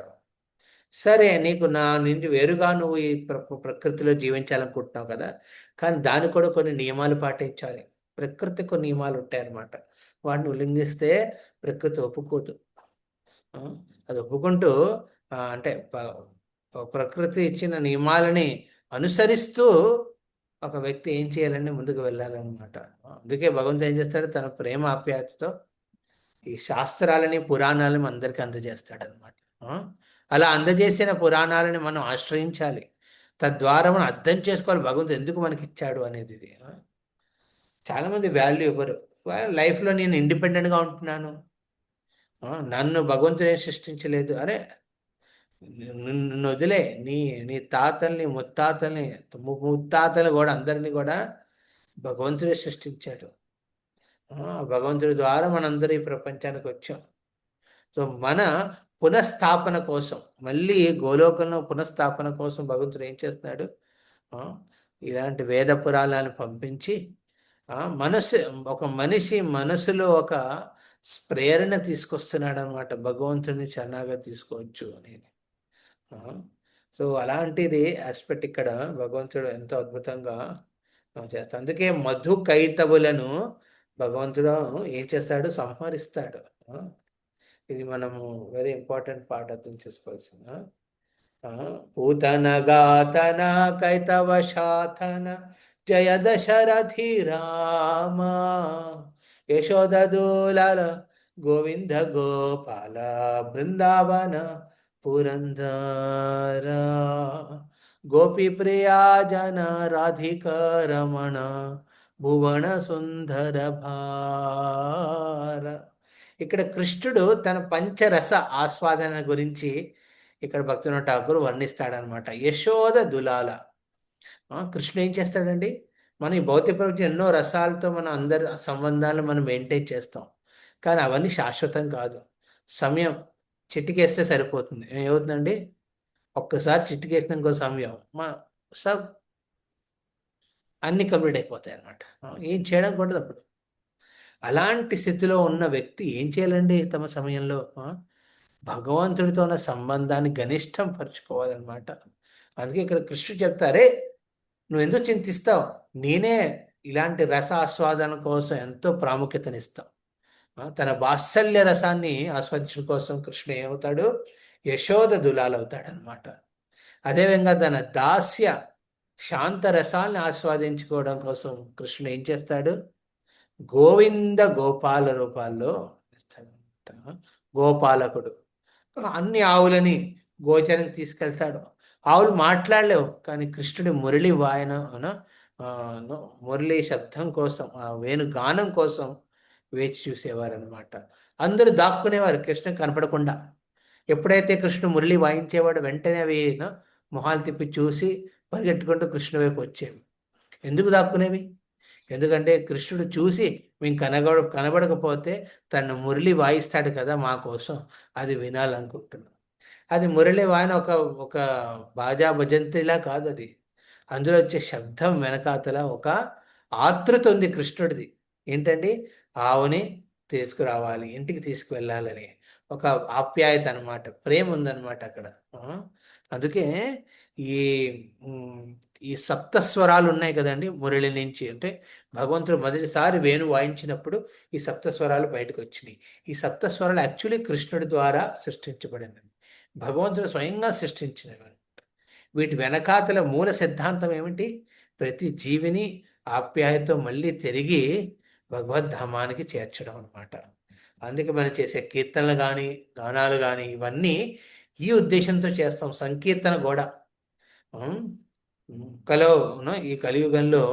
సరే, నీకు నా నుండి వేరుగా నువ్వు ఈ ప్రకృతిలో జీవించాలనుకుంటున్నావు కదా, కానీ దానికి కూడా కొన్ని నియమాలు పాటించాలి. ప్రకృతి కొన్ని నియమాలు ఉంటాయన్నమాట. వాటిని ఉల్లంఘిస్తే ప్రకృతి ఒప్పుకోదు. అది ఒప్పుకుంటూ అంటే ప్రకృతి ఇచ్చిన నియమాలని అనుసరిస్తూ ఒక వ్యక్తి ఏం చేయాలని ముందుకు వెళ్ళాలన్నమాట. అందుకే భగవంతుడు ఏం చేస్తాడు? తన ప్రేమ ఆప్యాయతతో ఈ శాస్త్రాలని పురాణాలని అందరికీ అందజేస్తాడనమాట. అలా అందజేసిన పురాణాలని మనం ఆశ్రయించాలి. తద్వారా మనం అర్థం చేసుకోవాలి భగవంతుడు ఎందుకు మనకి ఇచ్చాడు అనేది. చాలామంది వాల్యూ ఇవ్వరు. లైఫ్లో నేను ఇండిపెండెంట్గా ఉంటున్నాను, నన్ను భగవంతుడే సృష్టించలేదు. అరే, నిన్ను వదిలే నీ తాతల్ని ముత్తాతలు కూడా అందరినీ కూడా భగవంతుడే సృష్టించాడు. భగవంతుడి ద్వారా మనందరూ ఈ ప్రపంచానికి వచ్చాం. సో మన పునఃస్థాపన కోసం, మళ్ళీ గోలోకంలో పునఃస్థాపన కోసం భగవంతుడు ఏం చేస్తున్నాడు? ఇలాంటి వేద పురాణాలను పంపించి మనసు, ఒక మనిషి మనసులో ఒక ప్రేరణ తీసుకొస్తున్నాడు అనమాట, భగవంతుని శరణాగా తీసుకోవచ్చు అనేది. సో అలాంటిది ఆస్పెక్ట్ ఇక్కడ భగవంతుడు ఎంతో అద్భుతంగా చేస్తాడు. అందుకే మధు కైతవులను భగవంతుడు ఏం చేస్తాడు, సంహరిస్తాడు. ఇది మనము వెరీ ఇంపార్టెంట్ పార్ట్ అర్థం చేసుకోవాల్సిన. పూతన గాతన కైతవ శాతన జయ దశరథి రామ యశోదూలాల గోవింద గోపాల బృందావన పురంధర గోపి ప్రియా జన రాధిక రమణ భువన సుందర భార. ఇక్కడ కృష్ణుడు తన పంచరస ఆస్వాదన గురించి ఇక్కడ భక్తివినోద ఠాకూర్ వర్ణిస్తాడనమాట. యశోద దులాల. కృష్ణుడు ఏం చేస్తాడండి, మన ఈ భౌతిక ప్రపంచం ఎన్నో రసాలతో మన అందరి సంబంధాలు మనం మెయింటైన్ చేస్తాం, కానీ అవన్నీ శాశ్వతం కాదు. సమయం చిటికేస్తే సరిపోతుంది. ఏమవుతుందండి, ఒక్కసారి చిటికేసిన ఇంకో సమయం సబ్ అన్నీ కంప్లీట్ అయిపోతాయి అన్నమాట. ఏం చేయడం కూడదు అప్పుడు. అలాంటి స్థితిలో ఉన్న వ్యక్తి ఏం చేయాలండి, తమ సమయంలో భగవంతుడితో ఉన్న సంబంధాన్ని గనిష్టం పరుచుకోవాలన్నమాట. అందుకే ఇక్కడ కృష్ణుడు చెప్తారే, నువ్వు ఎందుకు చింతిస్తావు, నేనే ఇలాంటి రస ఆస్వాదన కోసం ఎంతో ప్రాముఖ్యతనిస్తాం. తన వాత్సల్య రసాన్ని ఆస్వాదించడం కోసం కృష్ణుడు ఏమవుతాడు, యశోద దులాలవుతాడు అనమాట. అదేవిధంగా తన దాస్య శాంత రసాన్ని ఆస్వాదించుకోవడం కోసం కృష్ణుడు ఏం చేస్తాడు, గోవింద గోపాల రూపాల్లో ఇస్తాడనమాట. గోపాలకుడు అన్ని ఆవులని గోచరానికి తీసుకెళ్తాడు. ఆవులు మాట్లాడలేవు, కానీ కృష్ణుడి మురళి వాయన మురళి శబ్దం కోసం, ఆ వేణు గానం కోసం వేచి చూసేవారు అనమాట. అందరూ దాక్కునేవారు కృష్ణ కనపడకుండా. ఎప్పుడైతే కృష్ణుడు మురళి వాయించేవాడు, వెంటనే అవి మొహాలు తిప్పి చూసి పరిగెట్టుకుంటూ కృష్ణ వైపు వచ్చేవి. ఎందుకు దాక్కునేవి, ఎందుకంటే కృష్ణుడు చూసి మేము కనబడకపోతే తను మురళి వాయిస్తాడు కదా మా కోసం, అది వినాలనుకుంటున్నాం. అది మురళి వాయన ఒక బాజా భజంత్రిలా కాదు, అది అందులో వచ్చే శబ్దం వెనకాతల ఒక ఆతృత ఉంది కృష్ణుడిది. ఏంటండి, ఆవుని తీసుకురావాలి, ఇంటికి తీసుకువెళ్ళాలని ఒక ఆప్యాయత అనమాట, ప్రేమ ఉందన్నమాట అక్కడ. అందుకే ఈ సప్తస్వరాలు ఉన్నాయి కదండి మురళి నుంచి. అంటే భగవంతుడు మొదటిసారి వేణు వాయించినప్పుడు ఈ సప్తస్వరాలు బయటకు వచ్చినాయి. ఈ సప్తస్వరాలు యాక్చువల్లీ కృష్ణుడి ద్వారా సృష్టించబడినవి, భగవంతుడు స్వయంగా సృష్టించినవి. వీటి వెనకాతల మూల సిద్ధాంతం ఏమిటి, ప్రతి జీవిని ఆప్యాయతో మళ్ళీ తిరిగి భగవద్ధామానికి చేర్చడం అనమాట. అందుకే మనం చేసే కీర్తనలు కానీ గానాలు కానీ ఇవన్నీ ఈ ఉద్దేశంతో చేస్తాం. సంకీర్తన కూడా ఈ కలియుగంలో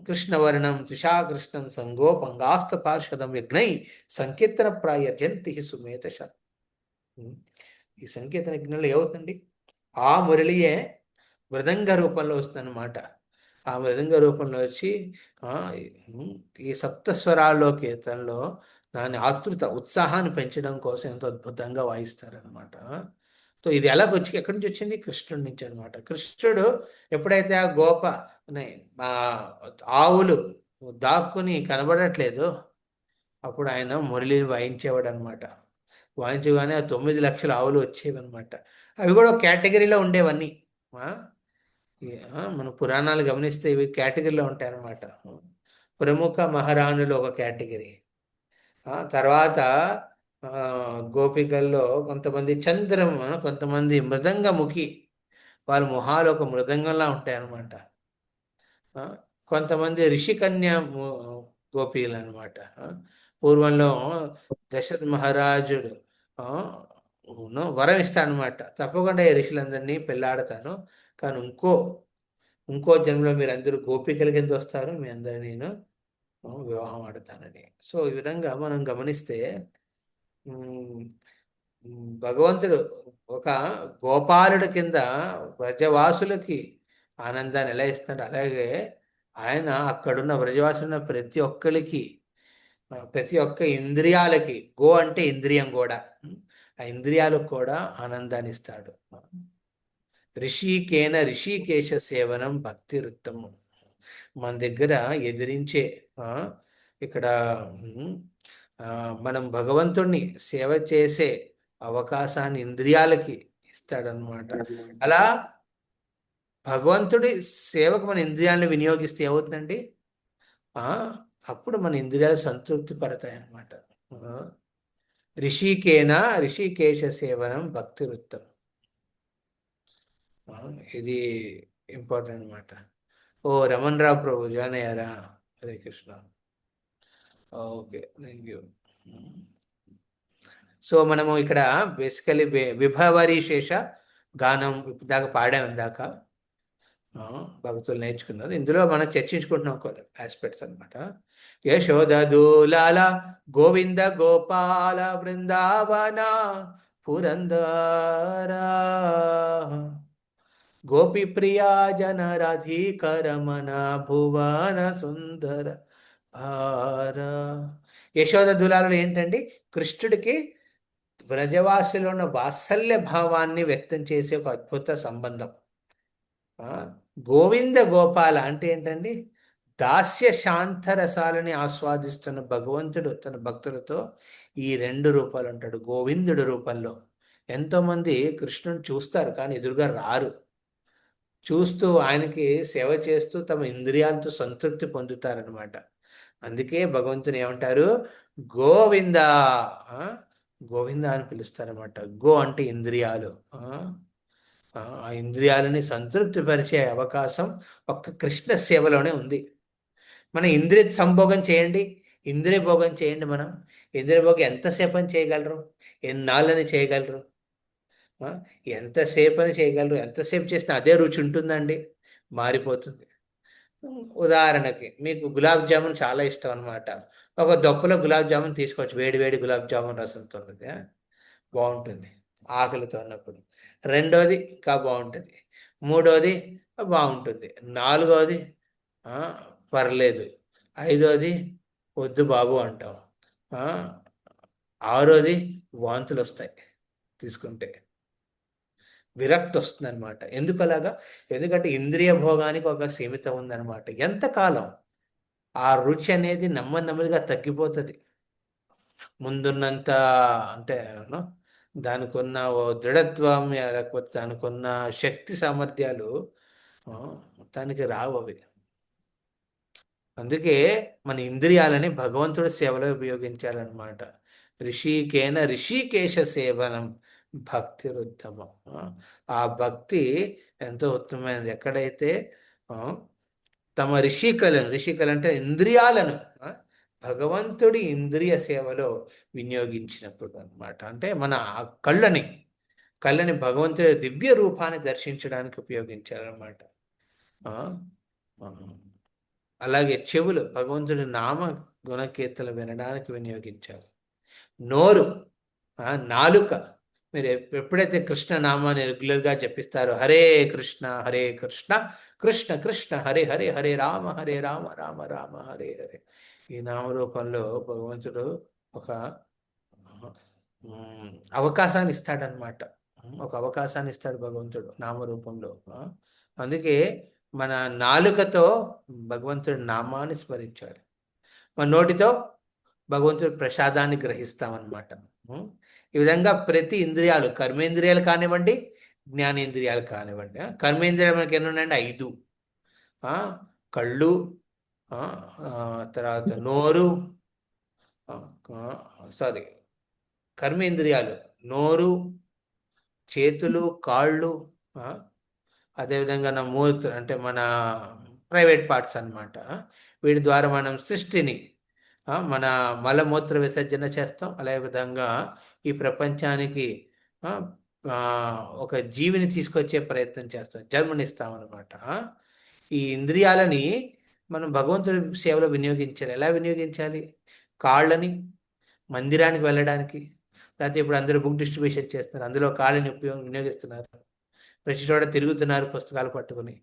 కృష్ణవర్ణం తుషాకృష్ణం సంగోపంగాస్త పార్షదం యజ్ఞై సంకీర్తన ప్రాయజంతి సుమేధశ. ఈ సంకీర్తన యజ్ఞంలో ఏమవుతుంది, ఆ మురళియే మృదంగ రూపంలో వస్తుందన్నమాట. ఆ మృదంగ రూపంలో వచ్చి ఈ సప్తస్వరాల్లో కీర్తనలో దాని ఆతృత ఉత్సాహాన్ని పెంచడం కోసం ఎంతో అద్భుతంగా వాయిస్తారనమాట. సో ఇది ఎలాగొచ్చి ఎక్కడి నుంచి వచ్చింది, కృష్ణుడి నుంచి అనమాట. కృష్ణుడు ఎప్పుడైతే ఆ ఆవులు దాక్కుని కనబడట్లేదు, అప్పుడు ఆయన మురళిని వాయించేవాడు అనమాట. వాయించగానే ఆ 9 లక్షల ఆవులు వచ్చేవి అనమాట. అవి కూడా ఒక కేటగిరీలో ఉండేవన్నీ. మన పురాణాలు గమనిస్తే ఇవి కేటగిరీలో ఉంటాయి అన్నమాట. ప్రముఖ మహారాణులు ఒక కేటగిరీ, తర్వాత గోపికల్లో కొంతమంది కొంతమంది మృదంగముఖి, వాళ్ళ మొహాలు ఒక మృదంగంలా ఉంటాయి అన్నమాట. కొంతమంది ఋషికన్య గోపీలు అనమాట. పూర్వంలో దశరథ మహారాజుడు వరం ఇస్తానమాట, తప్పకుండా ఈ ఋషులందరినీ పెళ్ళాడతాను, కానీ ఇంకో జన్మలో మీరు అందరూ గోపికల కింద వస్తారు, మీ అందరినీ నేను వివాహం ఆడతానని. సో ఈ విధంగా మనం గమనిస్తే భగవంతుడు ఒక గోపాలుడి కింద వ్రజవాసులకి ఆనందాన్ని ఎలా ఇస్తాడు, అలాగే ఆయన అక్కడున్న వ్రజవాసులున్న ప్రతి ఒక్క ఇంద్రియాలకి, గో అంటే ఇంద్రియం కూడా, ఆ ఇంద్రియాలకు కూడా ఆనందాన్ని ఇస్తాడు. ఋషికేశ సేవనం భక్తి వృత్తము. మన దగ్గర ఎదిరించే ఆ, ఇక్కడ ఉమ్, ఆ, మనం భగవంతుణ్ణి సేవ చేసే అవకాశాన్ని ఇంద్రియాలకి ఇస్తాడనమాట. అలా భగవంతుడి సేవకు మన ఇంద్రియాలను వినియోగిస్తే ఏమవుతుందండి? ఆ, అప్పుడు మన ఇంద్రియాలు సంతృప్తి పడతాయి అన్నమాట. ఋషికేశ సేవనం భక్తి వృత్తం. ఇది ఇంపార్టెంట్ అనమాట. ఓ రమణ్ రావు ప్రభు జాయిన్ అయ్యారా? Hare Krishna. Okay, thank you. So మనము ఇక్కడ బేసికలీ విభవరి శేష గానం దాకా పాడాం ఇందాక. భక్తులు నేర్చుకున్నారు. ఇందులో మనం చర్చించుకుంటున్నాం కొన్ని ఆస్పెక్ట్స్ అనమాట. యశోదూలాల గోవింద గోపాల బృందావన పురందర గోపి ప్రియా జన రాధికరమణ భువన సుందర భార. యశోద దులాలలో ఏంటండి? కృష్ణుడికి వ్రజవాసులో ఉన్న వాత్సల్య భావాన్ని వ్యక్తం చేసే ఒక అద్భుత సంబంధం. గోవింద గోపాల అంటే ఏంటండి? దాస్య శాంత రసాలని ఆస్వాదిస్తున్న భగవంతుడు తన భక్తులతో ఈ రెండు రూపాలు ఉంటాడు. గోవిందుడు రూపంలో ఎంతోమంది కృష్ణుని చూస్తారు కానీ ఎదురుగా రారు. చూస్తూ ఆయనకి సేవ చేస్తూ తమ ఇంద్రియాలతో సంతృప్తి పొందుతారనమాట. అందుకే భగవంతుని ఏమంటారు? గోవింద. గోవింద అని పిలుస్తారనమాట. గో అంటే ఇంద్రియాలు. ఆ ఇంద్రియాలని సంతృప్తిపరిచే అవకాశం ఒక్క కృష్ణ సేవలోనే ఉంది. మన ఇంద్రియ సంభోగం చేయండి, ఇంద్రియ భోగం చేయండి. మనం ఇంద్రియ భోగం ఎంతసేపు అని చేయగలరు? ఎన్నాళ్ళని చేయగలరు? ఎంతసేపు అని చేయగలరు? ఎంతసేపు చేసినా అదే రుచి ఉంటుందండి? మారిపోతుంది. ఉదాహరణకి మీకు గులాబ్ జామున్ చాలా ఇష్టం అనమాట. ఒక దొప్పలో గులాబ్ జామున్ తీసుకోవచ్చు, వేడి వేడి గులాబ్ జామున్ రసంతో ఉన్నది, బాగుంటుంది ఆకలితో ఉన్నప్పుడు. రెండోది ఇంకా బాగుంటుంది. మూడోది బాగుంటుంది. నాలుగోది పర్లేదు. ఐదోది వద్దు బాబు అంటాం. ఆరోది వాంతులు వస్తాయి, తీసుకుంటే విరక్తి వస్తుంది అనమాట. ఎందుకు అలాగా? ఎందుకంటే ఇంద్రియ భోగానికి ఒక సీమితం ఉందన్నమాట. ఎంతకాలం ఆ రుచి అనేది నెమ్మదిగా తగ్గిపోతుంది. ముందున్నంత అంటే దానికి ఉన్న దృఢత్వం లేకపోతే దానికి ఉన్న శక్తి సామర్థ్యాలు మొత్తానికి రావు అవి. అందుకే మన ఇంద్రియాలని భగవంతుడి సేవలో ఉపయోగించాలన్నమాట. ఋషికేశ సేవనం భక్తి ఉత్తమం. ఆ భక్తి ఎంతో ఉత్తమమైనది. ఎక్కడైతే తమ ఋషికలు అంటే ఇంద్రియాలను భగవంతుడి ఇంద్రియ సేవలో వినియోగించినప్పుడు అన్నమాట. అంటే మన కళ్ళని భగవంతుడి దివ్య రూపాన్ని దర్శించడానికి ఉపయోగించాలన్నమాట. అలాగే చెవులు భగవంతుడి నామ గుణకీర్తనలు వినడానికి వినియోగించాలి. నోరు, నాలుక, మీరు ఎప్పుడైతే కృష్ణ నామాన్ని రెగ్యులర్గా జపిస్తారో, హరే కృష్ణ కృష్ణ కృష్ణ హరే హరే, హరే రామ రామ రామ హరే హరే, ఈ నామరూపంలో భగవంతుడు ఒక అవకాశాన్ని ఇస్తాడనమాట. ఒక అవకాశాన్ని ఇస్తాడు భగవంతుడు నామరూపంలో. అందుకే మన నాలుకతో భగవంతుడి నామాన్ని స్మరించాలి, మన నోటితో భగవంతుడి ప్రసాదాన్ని గ్రహిస్తామన్నమాట. ఈ విధంగా ప్రతి ఇంద్రియాలు, కర్మేంద్రియాలు కానివ్వండి, జ్ఞానేంద్రియాలు కానివ్వండి. కర్మేంద్రియాలు మనకి ఎన్ని ఉన్నాయండి? 5. కళ్ళు, తర్వాత నోరు, కర్మేంద్రియాలు నోరు, చేతులు, కాళ్ళు, అదేవిధంగా నా మూత్ర అంటే మన ప్రైవేట్ పార్ట్స్ అన్నమాట. వీటి ద్వారా మనం సృష్టిని, మన మలమూత్ర విసర్జన చేస్తాం. అదే విధంగా ఈ ప్రపంచానికి ఒక జీవిని తీసుకొచ్చే ప్రయత్నం చేస్తాం, జన్మనిస్తాం అన్నమాట. ఈ ఇంద్రియాలని మనం భగవంతుడి సేవలో వినియోగించాలి. ఎలా వినియోగించాలి? కాళ్ళని మందిరానికి వెళ్ళడానికి, లేకపోతే ఇప్పుడు అందరూ బుక్ డిస్ట్రిబ్యూషన్ చేస్తున్నారు, అందులో కాళ్ళని వినియోగిస్తున్నారు. ప్రతి చోట తిరుగుతున్నారు పుస్తకాలు పట్టుకుని.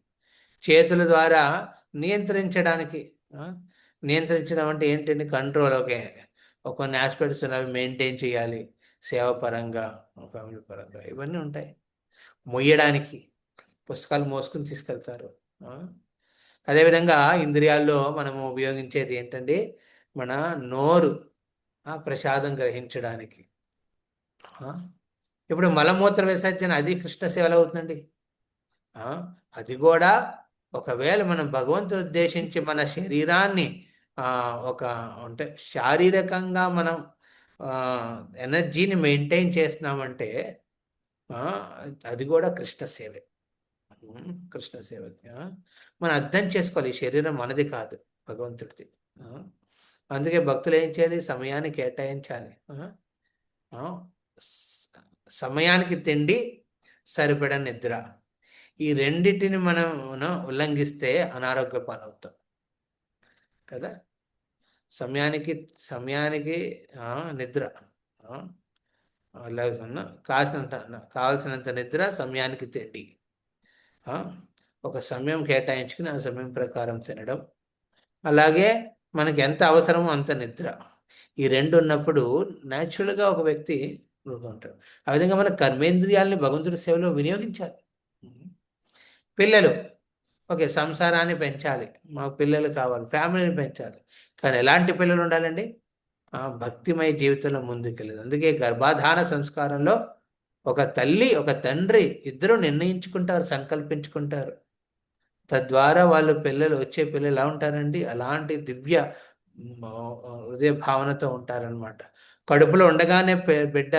చేతుల ద్వారా నియంత్రించడం అంటే ఏంటంటే కంట్రోల్. కొన్ని ఆస్పెక్ట్స్ అవి మెయింటైన్ చేయాలి, సేవ పరంగా, ఫ్యామిలీ పరంగా, ఇవన్నీ ఉంటాయి. మొయ్యడానికి పుస్తకాలు మోసుకుని తీసుకెళ్తారు. అదేవిధంగా ఇంద్రియాల్లో మనము ఉపయోగించేది ఏంటండి? మన నోరు ప్రసాదం గ్రహించడానికి. ఆ, ఇప్పుడు మలమూత్ర విసర్జన అది కృష్ణ సేవలు అవుతుందండి. ఆ, అది కూడా ఒకవేళ మనం భగవంతుడు ఉద్దేశించి మన శరీరాన్ని ఒక అంటే శారీరకంగా మనం ఎనర్జీని మెయింటైన్ చేస్తున్నామంటే ఆ, అది కూడా కృష్ణ సేవే. కృష్ణ సేవకి మనం అర్థం చేసుకోవాలి, ఈ శరీరం మనది కాదు, భగవంతుడిది. ఆ, అందుకే భక్తులు ఏం చేయాలి? సమయాన్ని కేటాయించాలి. ఆ, సమయానికి తిండి, సరిపడ నిద్ర, ఈ రెండిటిని మనం ఉల్లంఘిస్తే అనారోగ్య పాలవుతాం కదా. సమయానికి సమయానికి నిద్ర, అలాగే కావాల్సినంత నిద్ర, సమయానికి తిండి, ఒక సమయం కేటాయించుకుని ఆ సమయం ప్రకారం తినడం, అలాగే మనకి ఎంత అవసరమో అంత నిద్ర, ఈ రెండు ఉన్నప్పుడు న్యాచురల్గా ఒక వ్యక్తి ఉంటాడు. ఆ విధంగా మన కర్మేంద్రియాలని భగవంతుడి సేవలో వినియోగించాలి. పిల్లలు ఓకే, సంసారాన్ని పెంచాలి, మాకు పిల్లలు కావాలి, ఫ్యామిలీని పెంచాలి. కానీ ఎలాంటి పిల్లలు ఉండాలండి? భక్తిమయ జీవితంలో ముందుకెళ్ళదు. అందుకే గర్భాధాన సంస్కారంలో ఒక తల్లి ఒక తండ్రి ఇద్దరు నిర్ణయించుకుంటారు, సంకల్పించుకుంటారు. తద్వారా వాళ్ళు వచ్చే పిల్లలు ఎలా ఉంటారండి? అలాంటి దివ్య హృదయ భావనతో ఉంటారనమాట. కడుపులో ఉండగానే బిడ్డ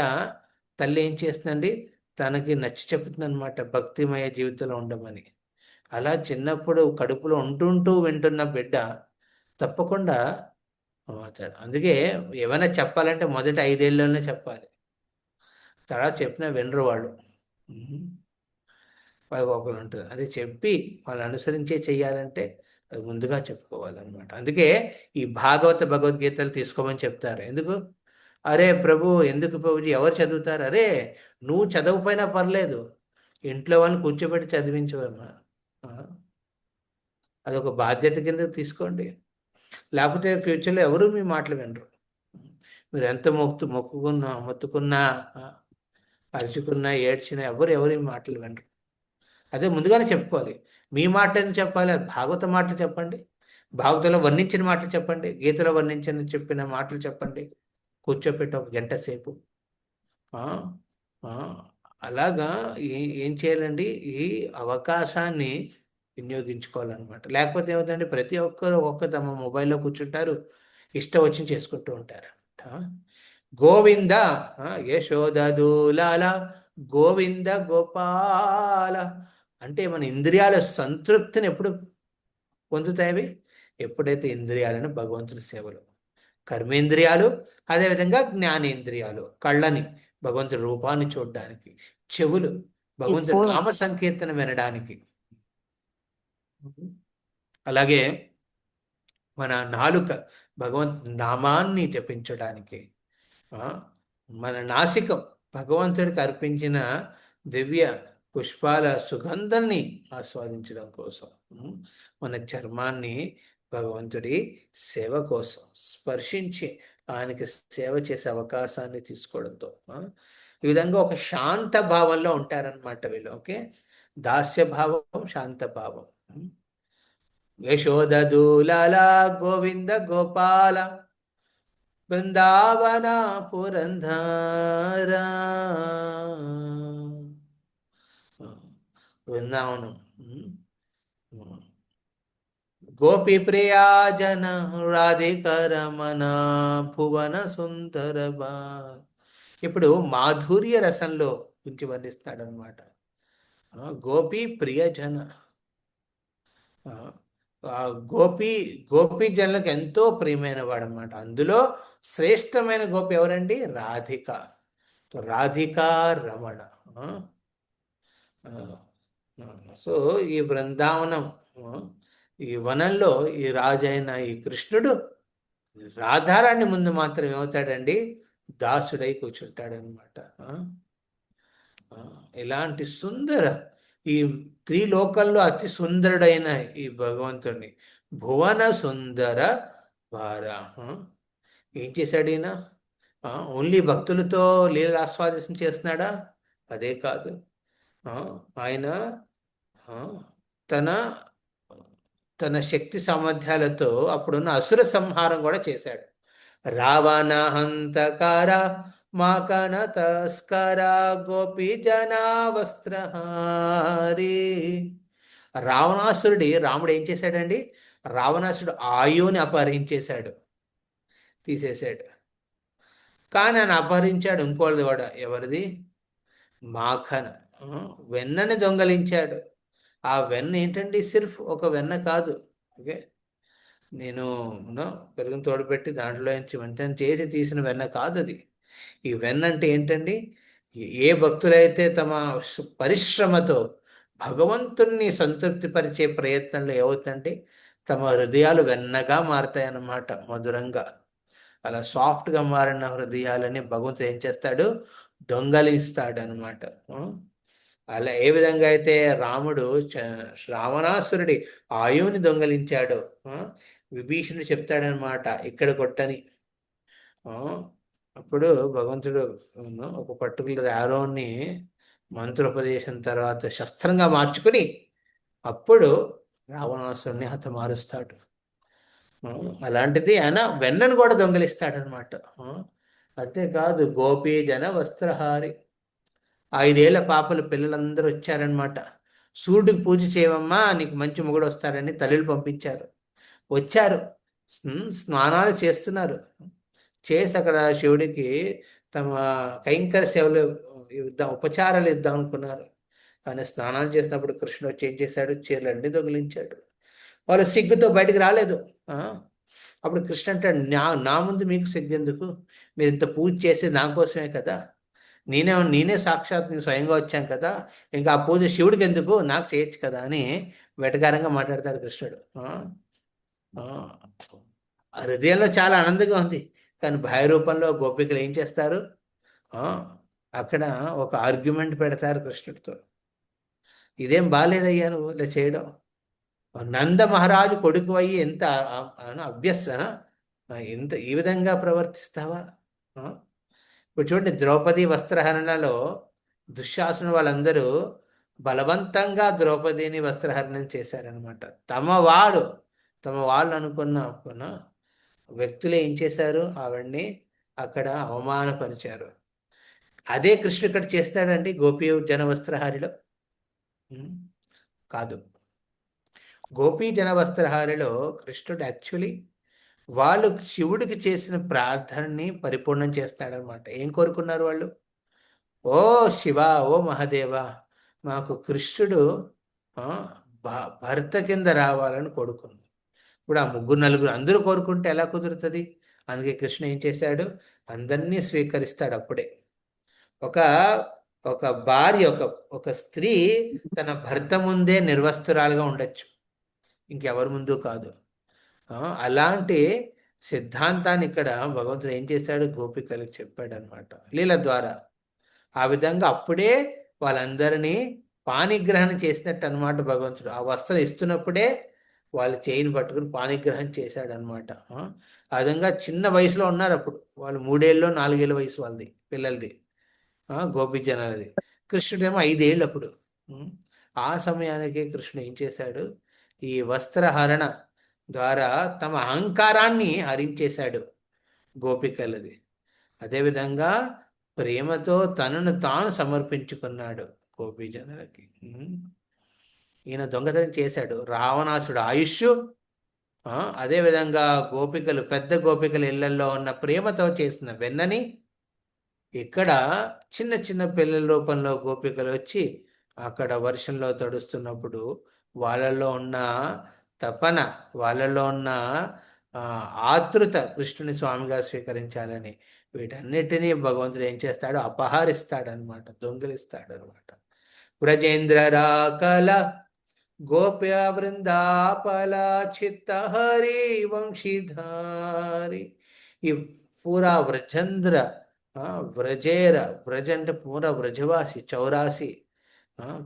తల్లి ఏం చేస్తుందండి? తనకి నచ్చి చెప్తుంది అనమాట, భక్తిమయ జీవితంలో ఉండమని. అలా చిన్నప్పుడు కడుపులో ఉంటుంటూ వింటున్న బిడ్డ తప్పకుండా అవుతాడు. అందుకే ఏమైనా చెప్పాలంటే మొదటి 5 ఏళ్ళలోనే చెప్పాలి, తర్వాత చెప్పినా వినరు వాళ్ళు. వాళ్ళకి ఒకరు ఉంటుంది, అది చెప్పి వాళ్ళు అనుసరించే చెయ్యాలంటే అది ముందుగా చెప్పుకోవాలన్నమాట. అందుకే ఈ భగవద్గీతలు తీసుకోమని చెప్తారు. ఎందుకు? అరే ప్రభు, ఎందుకు ప్రభుజీ, ఎవరు చదువుతారు? అరే నువ్వు చదవకపోయినా పర్లేదు, ఇంట్లో వాళ్ళని కూర్చోబెట్టి చదివించవమ్మా. అదొక బాధ్యత కింద తీసుకోండి. లేకపోతే ఫ్యూచర్లో ఎవరు మీ మాటలు వినరు. మీరు ఎంత మొత్తుకున్నా అరుచుకున్నా ఏడ్చినా ఎవరి మాటలు వినరు. అదే ముందుగానే చెప్పుకోవాలి. మీ మాట ఎందుకు చెప్పాలి? భాగవత మాటలు చెప్పండి, భాగవతంలో వర్ణించిన మాటలు చెప్పండి, గీతలో చెప్పిన మాటలు చెప్పండి, కూర్చోపెట్టి 1 గంట సేపు. అలాగా ఏం చేయాలండి? ఈ అవకాశాన్ని వినియోగించుకోవాలన్నమాట. లేకపోతే ఏమవుతుందంటే ప్రతి ఒక్కరు తమ మొబైల్లో కూర్చుంటారు, ఇష్టం వచ్చి చేసుకుంటూ ఉంటారు. గోవింద యశోదూలాల గోవింద గోపాల అంటే మన ఇంద్రియాల సంతృప్తిని ఎప్పుడు పొందుతాయి? ఎప్పుడైతే ఇంద్రియాలను భగవంతుడి సేవలు, కర్మేంద్రియాలు, అదేవిధంగా జ్ఞానేంద్రియాలు, కళ్ళని భగవంతుడి రూపాన్ని చూడడానికి, చెవులు భగవంతుడి నామ సంకీర్తన వినడానికి, అలాగే మన నాలుక భగవంతు నామాన్ని జపించడానికి, మన నాసికం భగవంతుడికి అర్పించిన దివ్య పుష్పాల సుగంధాన్ని ఆస్వాదించడం కోసం, మన చర్మాన్ని భగవంతుడి సేవ కోసం స్పర్శించి ఆయనకి సేవ చేసే అవకాశాన్ని తీసుకోవడంతో ఈ విధంగా ఒక శాంత భావంలో ఉంటారనమాట వీళ్ళు. ఓకే, దాస్య భావం, శాంత భావం. యశోదూలాల గోవింద గోపాల బృందావన పురంధర. బృందావనం గోపి ప్రియా జన రాధికరమణ భువన సుందర బా. ఇప్పుడు మాధుర్య రసంలో గురించి వర్ణిస్తాడు అనమాట. గోపి ప్రియజన, గోపీ జనులకు ఎంతో ప్రియమైన వాడు అనమాట. అందులో శ్రేష్టమైన గోపి ఎవరండి? రాధిక, రాధికా రమణ. సో ఈ బృందావనం, ఈ వనంలో ఈ రాజైన ఈ కృష్ణుడు రాధారాణి ముందు మాత్రం ఏమవుతాడండి? దాసుడై కూర్చుంటాడనమాట. ఇలాంటి సుందర, ఈ త్రిలోకంలో అతి సుందరుడైన ఈ భగవంతుడిని భువన సుందర వార ఏం చేశాడు ఈయన? ఓన్లీ భక్తులతో లీల ఆస్వాదన చేస్తున్నాడా? అదే కాదు, ఆయన తన తన శక్తి సామర్థ్యాలతో అప్పుడున్న అసుర సంహారం కూడా చేశాడు. రావణ హంతకార మాకన తస్కర గోపి జనా వస్త్రహారి. రాముడు ఏం చేశాడండి? రావణాసురుడు ఆయువుని అపహరించేశాడు, తీసేశాడు. కానీ ఆయన అపహరించాడు ఇంకోళ్ళది కూడా. ఎవరిది? మాఖన్, వెన్నని దొంగలించాడు. ఆ వెన్న ఏంటండి? సిర్ఫ్ ఒక వెన్న కాదు. ఓకే, నేను పెరుగును తోడుపెట్టి దాంట్లో నుంచి వంటన చేసి తీసిన వెన్న కాదు అది. ఈ వెన్న అంటే ఏంటండి? ఏ భక్తులైతే తమ పరిశ్రమతో భగవంతుణ్ణి సంతృప్తిపరిచే ప్రయత్నంలో ఏమవుతుందంటే తమ హృదయాలు వెన్నగా మారతాయి అన్నమాట, మధురంగా. అలా సాఫ్ట్గా మారిన హృదయాలని భగవంతుడు ఏం చేస్తాడు? దొంగలిస్తాడు అనమాట. అలా ఏ విధంగా అయితే రాముడు రావణాసురుడి ఆయువుని దొంగలించాడు, విభీషణుడు చెప్తాడనమాట ఇక్కడ కొట్టని. అప్పుడు భగవంతుడు ఒక పర్టికులర్ యారోని మంత్రోపదేశం తర్వాత శస్త్రంగా మార్చుకుని అప్పుడు రావణాసురుని హతమారుస్తాడు. అలాంటిది ఆయన వెన్నను కూడా దొంగలిస్తాడనమాట. అంతేకాదు గోపీ జన వస్త్రహారి. 5 ఏళ్ల పాపల పిల్లలందరూ వచ్చారనమాట. సూర్యుడికి పూజ చేయమమ్మా, నీకు మంచి మొగుడు వస్తాడని తల్లులు పంపించారు. వచ్చారు, స్నానాలు చేస్తున్నారు. చేసి అక్కడ శివుడికి తమ కైంకర్య సేవలు ఇద్దాం, ఉపచారాలు ఇద్దాం అనుకున్నారు. కానీ స్నానాలు చేసినప్పుడు కృష్ణుడు వచ్చి ఏం చేశాడు? చీరలన్నీ దొంగిలించాడు. వాళ్ళు సిగ్గుతో బయటికి రాలేదు. అప్పుడు కృష్ణ అంటాడు, నా ముందు మీకు సిగ్గెందుకు? మీరు ఇంత పూజ చేసి నా కోసమే కదా, నేనే సాక్షాత్ నేను స్వయంగా వచ్చాను కదా, ఇంకా ఆ పూజ శివుడికి ఎందుకు, నాకు చేయొచ్చు కదా అని వెటకారంగా మాట్లాడతాడు కృష్ణుడు. హృదయంలో చాలా ఆనందంగా ఉంది, కానీ భయ రూపంలో గోపికలు ఏం చేస్తారు? అక్కడ ఒక ఆర్గ్యుమెంట్ పెడతారు కృష్ణుడితో. ఇదేం బాగాలేదయ్యా నువ్వు ఇలా చేయడం. నంద మహారాజు కొడుకు అయ్యి ఎంత అభ్యసన, ఎంత ఈ విధంగా ప్రవర్తిస్తావా? ఇప్పుడు చూడండి, ద్రౌపది వస్త్రహరణలో దుశ్శాసన వాళ్ళందరూ బలవంతంగా ద్రౌపదిని వస్త్రహరణం చేశారనమాట. తమ వాళ్ళు అనుకున్న వ్యక్తులు ఏం చేశారు? ఆవిడ్ని అక్కడ అవమానపరిచారు. అదే కృష్ణుడు ఇక్కడ చేస్తాడండి గోపీ జన వస్త్రహారిలో? కాదు. గోపీ జన వస్త్రహారిలో కృష్ణుడు యాక్చువల్లీ వాళ్ళు శివుడికి చేసిన ప్రార్థనని పరిపూర్ణం చేస్తాడనమాట. ఏం కోరుకున్నారు వాళ్ళు? ఓ శివ, ఓ మహాదేవ, మాకు కృష్ణుడు భర్త కింద రావాలని కోరుకుంది. ఇప్పుడు ఆ 3-4 అందరూ కోరుకుంటే ఎలా కుదురుతుంది? అందుకే కృష్ణ ఏం చేశాడు? అందరినీ స్వీకరిస్తాడు. అప్పుడే ఒక భార్య, ఒక స్త్రీ తన భర్త ముందే నిర్వస్త్రాలుగా ఉండొచ్చు, ఇంకెవరి ముందు కాదు. అలాంటి సిద్ధాంతాన్ని ఇక్కడ భగవంతుడు ఏం చేశాడు? గోపికలకు చెప్పాడు అనమాట, లీల ద్వారా. ఆ విధంగా అప్పుడే వాళ్ళందరినీ పాణిగ్రహణ చేసినట్టు అనమాట భగవంతుడు. ఆ వస్త్రం ఇస్తున్నప్పుడే వాళ్ళు చేయిని పట్టుకుని పాణిగ్రహం చేశాడు అనమాట. ఆ విధంగా చిన్న వయసులో ఉన్నారు అప్పుడు వాళ్ళు, 3 ఏళ్ళు 4 ఏళ్ళ వయసు వాళ్ళది, పిల్లలది, గోపి జనాలది. కృష్ణుడేమో 5 ఏళ్ళు అప్పుడు. ఆ సమయానికి కృష్ణుడు ఏం చేశాడు? ఈ వస్త్రహరణ ద్వారా తమ అహంకారాన్ని హరించేశాడు గోపికలది. అదేవిధంగా ప్రేమతో తనను తాను సమర్పించుకున్నాడు గోపీజనులకి. ఈయన దొంగతనం చేశాడు. రావణాసుడు ఆయుష్, అదేవిధంగా గోపికలు, పెద్ద గోపికల ఇళ్లలో ఉన్న ప్రేమతో చేసిన వెన్నని ఇక్కడ చిన్న చిన్న పిల్లల రూపంలో గోపికలు వచ్చి అక్కడ వర్షంలో తడుస్తున్నప్పుడు వాళ్ళలో ఉన్న తపన, వాళ్ళలో ఉన్న ఆతృత కృష్ణుని స్వామిగా స్వీకరించాలని వీటన్నిటినీ భగవంతుడు ఏం చేస్తాడు? అపహరిస్తాడనమాట, దొంగిలిస్తాడనమాట. వ్రజేంద్ర రాకల గోప్య బృందాపల చిత్తహరి వంశీధారి. ఈ పూరా వ్రజేంద్ర, వ్రజ అంటే పూరా వ్రజవాసి, చౌరాసి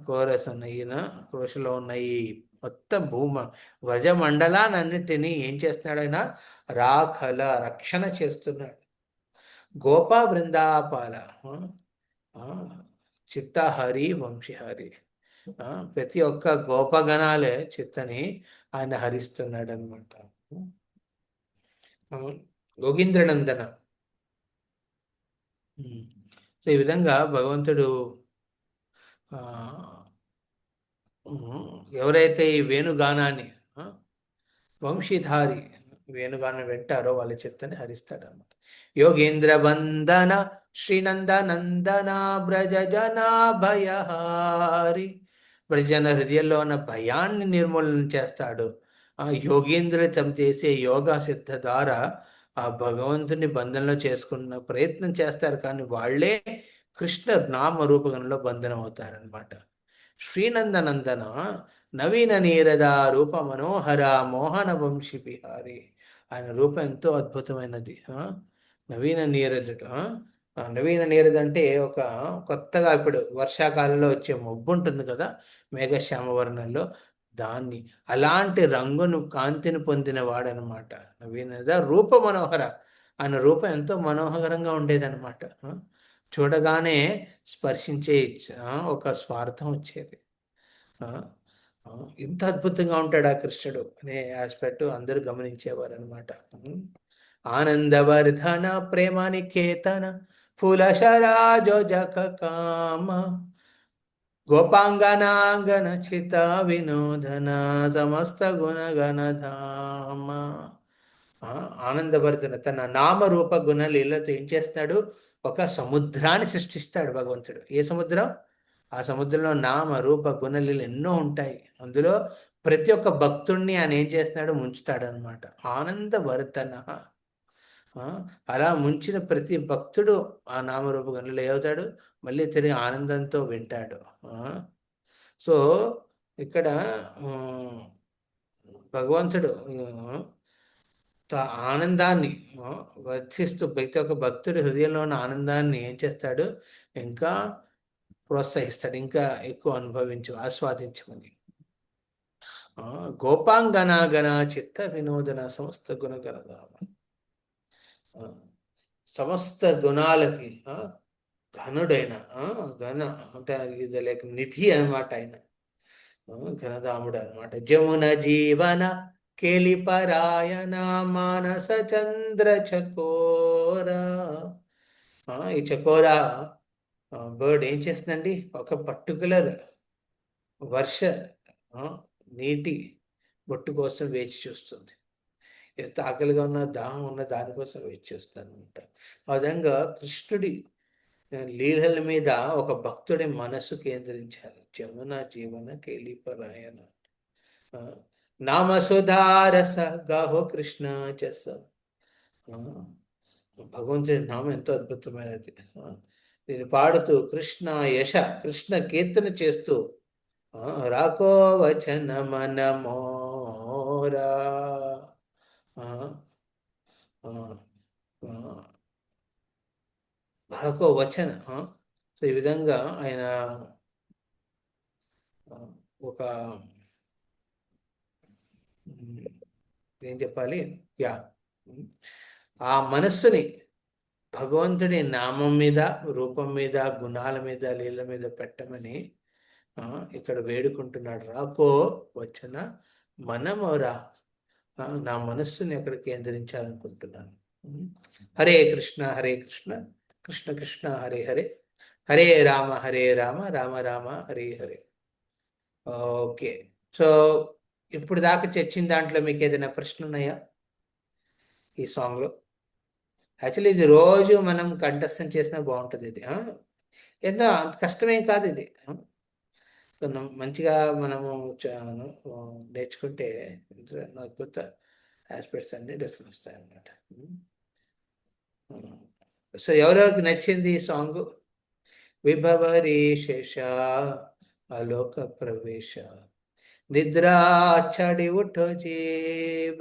కోరస్ ఉన్నాయి, కోశలో ఉన్నాయి, మొత్తం వ్రజమండలాన్నిటినీ ఏం చేస్తున్నాడు? ఆయన రాఖల, రక్షణ చేస్తున్నాడు. గోపా బృందాపాల, చిత్తహరి వంశీహరి. ప్రతి ఒక్క గోపగణాలే చిత్తని ఆయన హరిస్తున్నాడు అనమాట. యోగీంద్రనందన. సో ఈ విధంగా భగవంతుడు ఆ, ఎవరైతే ఈ వేణుగానాన్ని వంశీధారి వేణుగానం వింటారో వాళ్ళ చిత్తని హరిస్తాడు అనమాట. యోగేంద్ర వందన శ్రీనందనందన బ్రజ జన భయహారి. బ్రజన హృదయంలో ఉన్న భయాన్ని నిర్మూలన చేస్తాడు. యోగేంద్రితం చేసే యోగా సిద్ధ ద్వారా ఆ భగవంతుని బంధంలో చేసుకున్న ప్రయత్నం చేస్తారు, కానీ వాళ్ళే కృష్ణ నామరూపగంలో బంధనం అవుతారనమాట. శ్రీనందనందన నవీన నీరద రూప మనోహర మోహన వంశీ బిహారి. ఆయన రూపం ఎంతో అద్భుతమైనది. నవీన నీరదుడు. నవీన నీరద అంటే ఒక కొత్తగా ఇప్పుడు వర్షాకాలంలో వచ్చే మబ్బు ఉంటుంది కదా, మేఘశ్యామ వర్ణంలో, దాన్ని అలాంటి రంగును కాంతిని పొందిన వాడనమాట నవీన రూప మనోహర. ఆయన రూపం ఎంతో మనోహరంగా ఉండేదన్నమాట. చూడగానే స్పర్శించే ఒక స్వార్థం వచ్చేది. ఇంత అద్భుతంగా ఉంటాడు ఆ కృష్ణుడు అనే ఆస్పెక్ట్ అందరూ గమనించేవారు అనమాట. ఆనందవర్ధన ప్రేమానికేతన ఫులశరాజోజక కామ గోపాంగనాంగన చిత వినోదన సమస్త గుణగణధామ. ఆనందభరితున తన నామరూప గుణ లీలతో ఏం చేస్తాడు? ఒక సముద్రాన్ని సృష్టిస్తాడు భగవంతుడు. ఏ సముద్రం? ఆ సముద్రంలో నామ రూప గుణలీలు ఎన్నో ఉంటాయి. అందులో ప్రతి ఒక్క భక్తుణ్ణి ఆయన ఏం చేస్తున్నాడు? ముంచుతాడు అనమాట. ఆనందవర్ధన. అలా ముంచిన ప్రతి భక్తుడు ఆ నామరూప గుణలు ఏమవుతాడు? మళ్ళీ తిరిగి ఆనందంతో వింటాడు. సో ఇక్కడ భగవంతుడు ఆనందాన్ని వర్ధిస్తూ ప్రతి ఒక్క భక్తుడి హృదయంలో ఉన్న ఆనందాన్ని ఏం చేస్తాడు? ఇంకా ప్రోత్సహిస్తాడు, ఇంకా ఎక్కువ ఆస్వాదించమని. గోపాంగనాగణ చిత్త వినోదన సమస్త గుణగణధామ. సమస్త గుణాలకి ఘనుడైన ఘన అంటే ఇది లైక్ నిధి అనమాట. ఆయన ఘనధాముడు అనమాట. జమున జీవన కేలిపరాయణ మానస చంద్ర చకోర. ఈ చకోరా బర్డ్ ఏం చేస్తుందండి? ఒక పర్టికులర్ వర్ష నీటి బొట్టు కోసం వేచి చూస్తుంది. ఎంత ఆకలిగా ఉన్న దాహం ఉన్న దానికోసం వేచి చూస్తుంది అనమాట. ఆ విధంగా కృష్ణుడి లీలల మీద ఒక భక్తుడి మనసు కేంద్రించాలి. జమున జీవన కేలిపరాయణ నామసుధారస గాహో కృష్ణ చస. భగవంతుడి నామం ఎంతో అద్భుతమైనది. దీన్ని పాడుతూ కృష్ణ యశ కృష్ణ కీర్తన చేస్తూ రాకో వచన మనమోరా. రాకో వచన. సో ఈ విధంగా ఆయన ఒక ఏం చెప్పాలి, ఆ మనస్సుని భగవంతుడి నామం మీద, రూపం మీద, గుణాల మీద, లీల మీద పెట్టమని ఇక్కడ వేడుకుంటున్నాడు. రాకో వచ్చిన మనమోరా. నా మనస్సుని అక్కడ కేంద్రించాలనుకుంటున్నాను. హరే కృష్ణ కృష్ణ కృష్ణ హరే హరే, హరే రామ రామ రామ హరే హరే. ఓకే. సో ఇప్పుడు దాకా చర్చిన దాంట్లో మీకు ఏదైనా ప్రశ్న ఉన్నాయా ఈ సాంగ్లో? యాక్చువల్లీ ఇది రోజు మనం కంఠస్థం చేసినా బాగుంటుంది. ఇది ఎంత అంత కష్టమేం కాదు. ఇది మంచిగా మనము నేర్చుకుంటే అద్భుత ఆస్పెక్ట్స్ అన్ని డిస్కస్ వస్తాయి అన్నమాట. సో ఎవరెవరికి నచ్చింది ఈ సాంగ్? విభవరి శేష అలోక ప్రవేశ నిద్రా చడి ఉఠో జీవ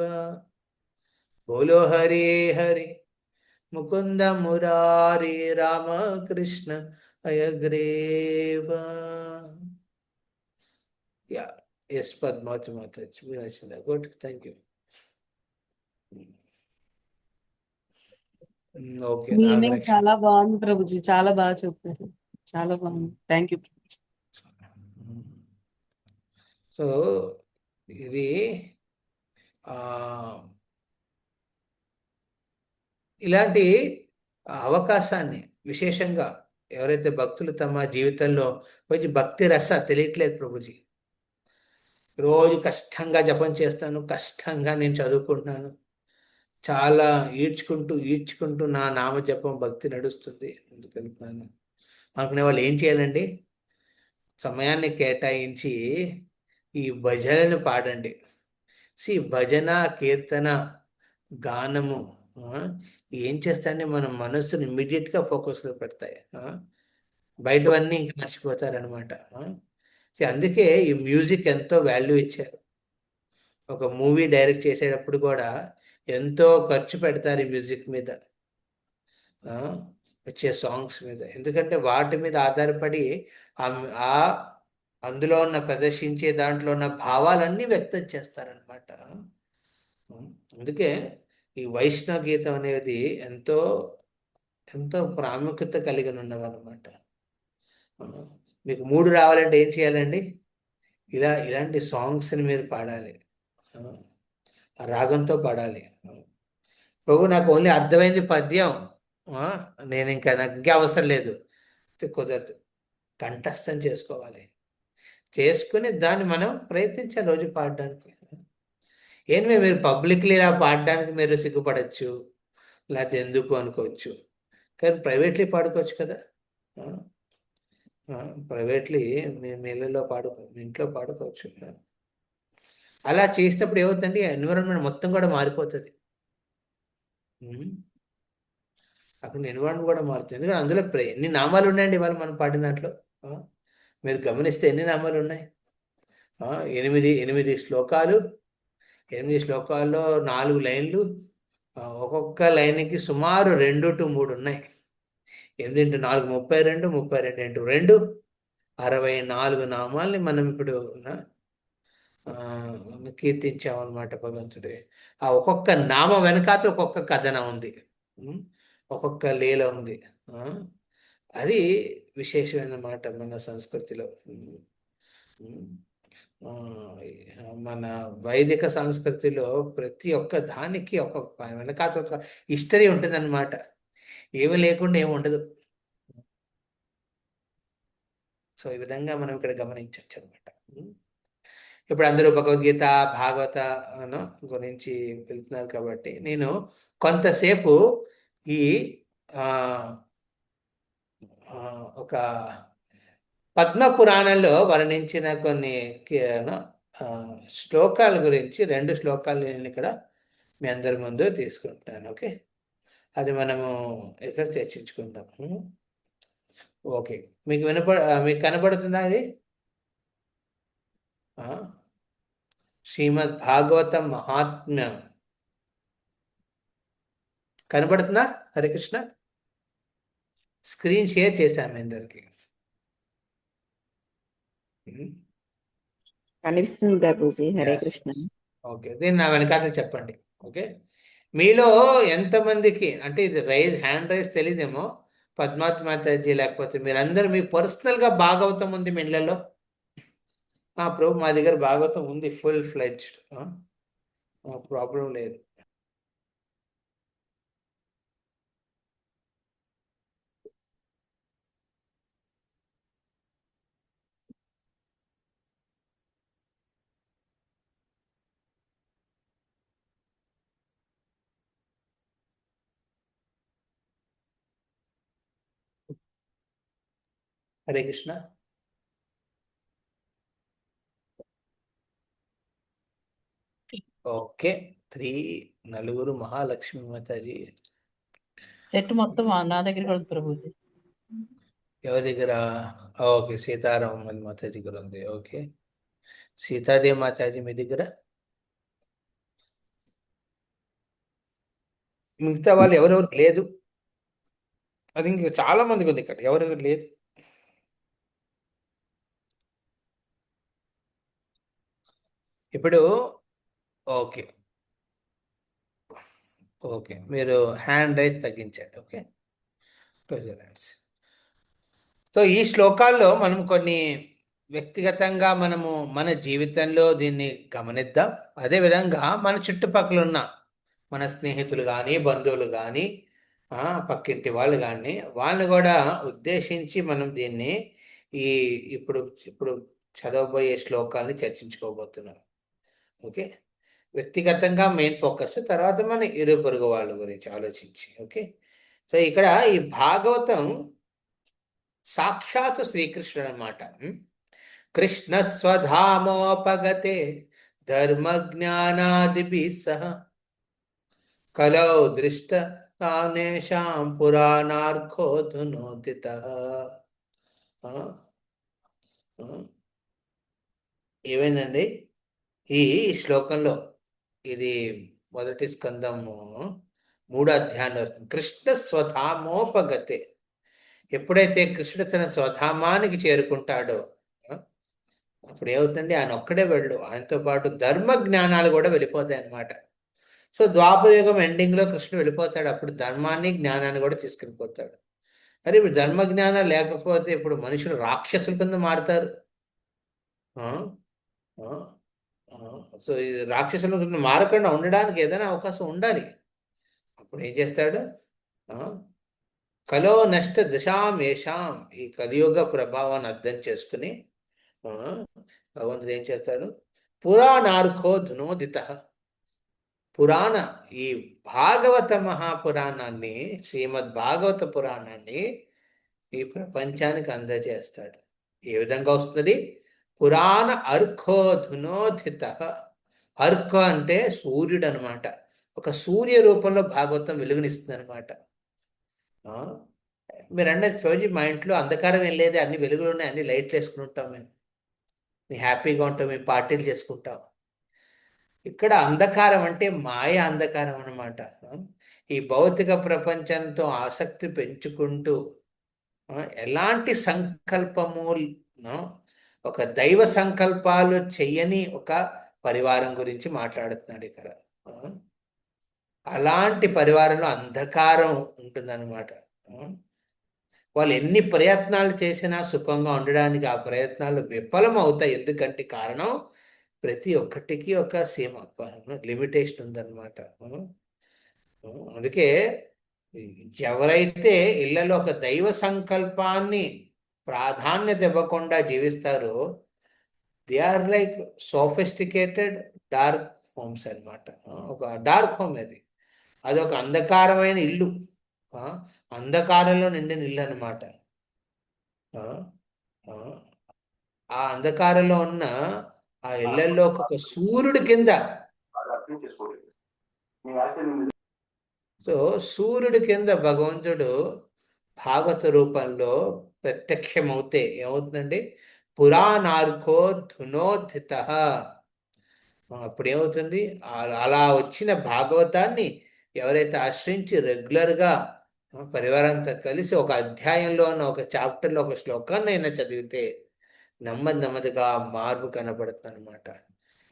బోలో హరి హరి ముకుంద మురారి రామకృష్ణ అయగ్రీవ. ఎస్ పద్మావతి మాతాజీ మీరు నచ్చిందా? Good, thank you. Okay. Meaning చాలా బాగుంది ప్రభుజీ, చాలా బాగా చెప్పారు, చాలా బాగుంది. Thank you. సో ఇది ఆ, ఇలాంటి అవకాశాన్ని విశేషంగా ఎవరైతే భక్తులు తమ జీవితంలో కొంచెం భక్తి రస తెలియట్లేదు ప్రభుజీ, రోజు కష్టంగా జపం చేస్తాను, కష్టంగా నేను చదువుకుంటున్నాను, చాలా ఈడ్చుకుంటూ నా నామ జపం భక్తి నడుస్తుంది, ముందుకు వెళ్తున్నాను అనుకునే వాళ్ళు ఏం చేయాలండి? సమయాన్ని కేటాయించి ఈ భజనను పాడండి. భజన, కీర్తన, గానము ఏం చేస్తాయంటే మన మనస్సును ఇమ్మీడియట్గా ఫోకస్లో పెడతాయి. బయటవన్నీ ఇంక మర్చిపోతారనమాట. అందుకే ఈ మ్యూజిక్ ఎంతో వాల్యూ ఇచ్చారు. ఒక మూవీ డైరెక్ట్ చేసేటప్పుడు కూడా ఎంతో ఖర్చు పెడతారు ఈ మ్యూజిక్ మీద, వచ్చే సాంగ్స్ మీద. ఎందుకంటే వాటి మీద ఆధారపడి ఆ అందులో ఉన్న ప్రదర్శించే దాంట్లో ఉన్న భావాలన్నీ వ్యక్తం చేస్తారనమాట. అందుకే ఈ వైష్ణవ గీతం అనేది ఎంతో ఎంతో ప్రాముఖ్యత కలిగి ఉన్నవన్నమాట. మీకు మూడు రావాలంటే ఏం చేయాలండి? ఇలాంటి సాంగ్స్ని మీరు పాడాలి, ఆ రాగంతో పాడాలి. ప్రభు నాకు ఓన్లీ అర్థమైంది పద్యం, నేను నాకు ఇంకా అవసరం లేదు, కుదరదు. కంఠస్థం చేసుకోవాలి, చేసుకుని దాన్ని మనం ప్రయత్నించాలి రోజు పాడడానికి. ఏంటి మీరు పబ్లిక్లీ ఇలా పాడడానికి మీరు సిగ్గుపడచ్చు, లేకపోతే ఎందుకు అనుకోవచ్చు, కానీ ప్రైవేట్లీ పాడుకోవచ్చు కదా. ప్రైవేట్లీ మీ ఇళ్ళలో మీ ఇంట్లో పాడుకోవచ్చు. అలా చేసినప్పుడు ఏమవుతుందండి, ఎన్విరాన్మెంట్ మొత్తం కూడా మారిపోతుంది. అక్కడ ఎన్విరాన్మెంట్ కూడా మారుతుంది. ఎందుకంటే అందులో ఎన్ని నామాలు ఉన్నాయండి ఇవాళ మనం పాడిన దాంట్లో. మీరు గమనిస్తే ఎన్ని నామాలు ఉన్నాయి? 8 శ్లోకాలు, 8 శ్లోకాల్లో 4 లైన్లు, ఒక్కొక్క లైన్కి సుమారు 2 to 3 ఉన్నాయి. 8 into 4 32, 32 into 2 64 నామాల్ని మనం ఇప్పుడు కీర్తించామన్నమాట భగవంతుడి. ఆ ఒక్కొక్క నామ వెనకాత ఒక్కొక్క కథనం ఉంది, ఒక్కొక్క లీల ఉంది. అది విశేషమైన మాట మన సంస్కృతిలో. మన వైదిక సంస్కృతిలో ప్రతి ఒక్క దానికి ఒక వెనకాత ఒక హిస్టరీ ఉంటుందన్నమాట. ఏమి లేకుండా ఏమి ఉండదు. సో ఈ విధంగా మనం ఇక్కడ గమనించవచ్చు అనమాట. ఇప్పుడు అందరూ భగవద్గీత, భాగవత గురించి వెళ్తున్నారు కాబట్టి నేను కొంతసేపు ఈ ఒక పద్మ పురాణంలో వర్ణించిన కొన్ని శ్లోకాల గురించి 2 శ్లోకాలు నేను ఇక్కడ మీ అందరి ముందు తీసుకుంటాను. ఓకే, అది మనము ఇక్కడ చర్చించుకుందాం. ఓకే, మీకు కనబడుతుందా అది? శ్రీమద్ భాగవతం మహాత్మ్యం కనబడుతుందా? హరే కృష్ణ. స్క్రీన్ షేర్ చేశాను మీ అందరికి. కనిపిస్తుంది ప్రభుజీ. హరే కృష్ణ. ఓకే, దీన్ని నా వెనకాల చెప్పండి. ఓకే, మీలో ఎంతమందికి అంటే ఇది హ్యాండ్ రైజ్ తెలియదేమో, పద్మావతి మాతాజీ లేకపోతే మీరందరూ మీ పర్సనల్గా భాగవతం ఉంది మీ ఇళ్ళలో? ప్రభు మా దగ్గర భాగవతం ఉంది, ఫుల్ ఫ్లెడ్జ్డ్, ప్రాబ్లం లేదు. హరే కృష్ణ. ఓకే, 3 నలుగురు మహాలక్ష్మి మాతాజీ సెట్ మొత్తం నా దగ్గర కూడా ఉంది ప్రభుజీ. ఎవరి దగ్గర? ఓకే, సీతారామ మాతాజీ దగ్గర ఉంది. ఓకే, సీతాదేవి మాతాజీ మీ దగ్గర? మిగతా వాళ్ళు ఎవరెవరు లేదు? అది ఇంకా చాలా మందికి ఉంది ఇక్కడ, ఎవరెవరు లేదు. ఇప్పుడు ఓకే ఓకే, మీరు హ్యాండ్ రైజ్ తగ్గించండి. Okay, close your hands. So ఈ శ్లోకాల్లో మనం కొన్ని వ్యక్తిగతంగా మనము మన జీవితంలో దీన్ని గమనిద్దాం. అదేవిధంగా మన చుట్టుపక్కల ఉన్న మన స్నేహితులు కానీ, బంధువులు కానీ, పక్కింటి వాళ్ళు కానీ, వాళ్ళని కూడా ఉద్దేశించి మనం దీన్ని ఈ ఇప్పుడు ఇప్పుడు చదవబోయే శ్లోకాల్ని చర్చించుకోబోతున్నాం. ఓకే, వ్యక్తిగతంగా మెయిన్ ఫోకస్, తర్వాత మన ఇరు పొరుగు వాళ్ళ గురించి ఆలోచించి. ఓకే, సో ఇక్కడ ఈ భాగవతం సాక్షాత్ శ్రీకృష్ణుడు అనమాట. కృష్ణ స్వధామోపగతే ధర్మ జ్ఞానాదిభి సహ కలౌ దృష్ట కానేషాం పురాణార్కోధునోదితః. ఏమైందండి ఈ శ్లోకంలో? ఇది మొదటి స్కందము 3వ అధ్యాయంలో వస్తుంది. కృష్ణ స్వధామోపగతే, ఎప్పుడైతే కృష్ణుడు తన స్వధామానికి చేరుకుంటాడో అప్పుడు ఏమవుతుంది? ఆయన ఒక్కడే వెళ్ళు, ఆయనతో పాటు ధర్మ జ్ఞానాలు కూడా వెళ్ళిపోతాయి అన్నమాట. సో ద్వాపరయుగం ఎండింగ్లో కృష్ణుడు వెళ్ళిపోతాడు, అప్పుడు ధర్మాన్ని జ్ఞానాన్ని కూడా తీసుకెళ్ళిపోతాడు. మరి ఇప్పుడు ధర్మ జ్ఞానం లేకపోతే ఇప్పుడు మనుషులు రాక్షసుల కింద మారుతారు. సో ఈ రాక్షసుల కింద మారకుండా ఉండడానికి ఏదైనా అవకాశం ఉండాలి. అప్పుడు ఏం చేస్తాడు? కలో నష్ట దశాం ఏషాం, ఈ కలియుగ ప్రభావాన్ని అర్థం చేసుకుని భగవంతుడు ఏం చేస్తాడు? పురాణార్కో ధునోదిత, పురాణ ఈ భాగవత మహాపురాణాన్ని, శ్రీమద్ భాగవత పురాణాన్ని ఈ ప్రపంచానికి అందజేస్తాడు. ఏ విధంగా వస్తుంది? పురాణ అర్కో ధునోదిత. అర్క అంటే సూర్యుడు అనమాట. ఒక సూర్య రూపంలో భాగవతం వెలుగునిస్తుంది అనమాట. మీరు అన్నది రోజు మా ఇంట్లో అంధకారం వెళ్ళేది, అన్ని వెలుగులు ఉన్నాయి, అన్ని లైట్లు వేసుకుని ఉంటాం, మేము హ్యాపీగా ఉంటాం, మేము పార్టీలు చేసుకుంటాం. ఇక్కడ అంధకారం అంటే మాయ అంధకారం అన్నమాట. ఈ భౌతిక ప్రపంచంతో ఆసక్తి పెంచుకుంటూ ఎలాంటి సంకల్పము, ఒక దైవ సంకల్పాలు చెయ్యని ఒక పరివారం గురించి మాట్లాడుతున్నాడు ఇక్కడ. అలాంటి పరివారంలో అంధకారం ఉంటుందన్నమాట. వాళ్ళు ఎన్ని ప్రయత్నాలు చేసినా సుఖంగా ఉండడానికి ఆ ప్రయత్నాలు విఫలం అవుతాయి. ఎందుకంటే కారణం ప్రతి ఒక్కటికి ఒక సీమ, లిమిటేషన్ ఉందన్నమాట. అందుకే ఎవరైతే ఇళ్లలో ఒక దైవ సంకల్పాన్ని ప్రాధాన్యత ఇవ్వకుండా జీవిస్తారో they are like sophisticated dark homes అనమాట. ఒక డార్క్ హోమ్ అది ఒక అంధకారమైన ఇల్లు, అంధకారంలో నిండిన ఇల్లు అనమాట. ఆ అంధకారంలో ఉన్న ఆ ఇళ్లలో ఒక సూర్యుడి కింద, సో సూర్యుడి కింద భగవంతుడు భాగవత రూపంలో ప్రత్యక్షమవుతే ఏమవుతుందండి? పురాణార్కో ధునోదిత. అప్పుడు ఏమవుతుంది? అలా వచ్చిన భాగవతాన్ని ఎవరైతే ఆశ్రయించి రెగ్యులర్గా పరివారంతో కలిసి ఒక అధ్యాయంలో ఒక చాప్టర్లో ఒక శ్లోకాన్ని అయినా చదివితే నెమ్మదిగా మార్పు కనబడుతుంది అనమాట.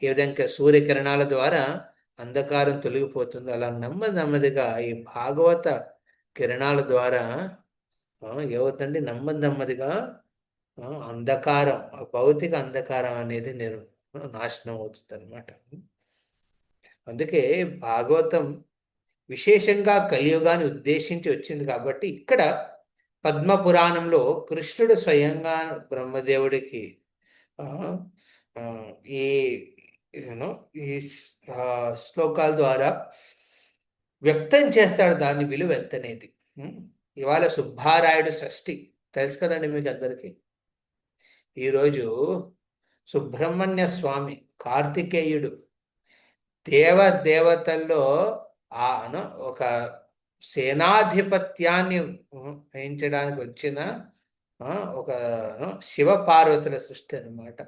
ఏ విధంగా సూర్యకిరణాల ద్వారా అంధకారం తొలగిపోతుందో అలా నెమ్మదిగా ఈ భాగవత కిరణాల ద్వారా ఏమవుతుంది? నెమ్మదిగా అంధకారం, భౌతిక అంధకారం అనేది నాశనం అవుతుంది అనమాట. అందుకే భాగవతం విశేషంగా కలియుగాన్ని ఉద్దేశించి వచ్చింది కాబట్టి ఇక్కడ పద్మ పురాణంలో కృష్ణుడు స్వయంగా బ్రహ్మదేవుడికి ఈ ఈ శ్లోకాల ద్వారా వ్యక్తం చేస్తాడు దాని విలువ ఎంతనేది. ఇవాళ సుబ్బారాయుడు షష్ఠి తెలుసు కదండి మీకు అందరికీ. ఈరోజు సుబ్రహ్మణ్య స్వామి కార్తికేయుడు దేవతల్లో ఒక సేనాధిపత్యాన్ని వహించడానికి వచ్చిన ఒక శివ పార్వతుల సృష్టి అన్నమాట.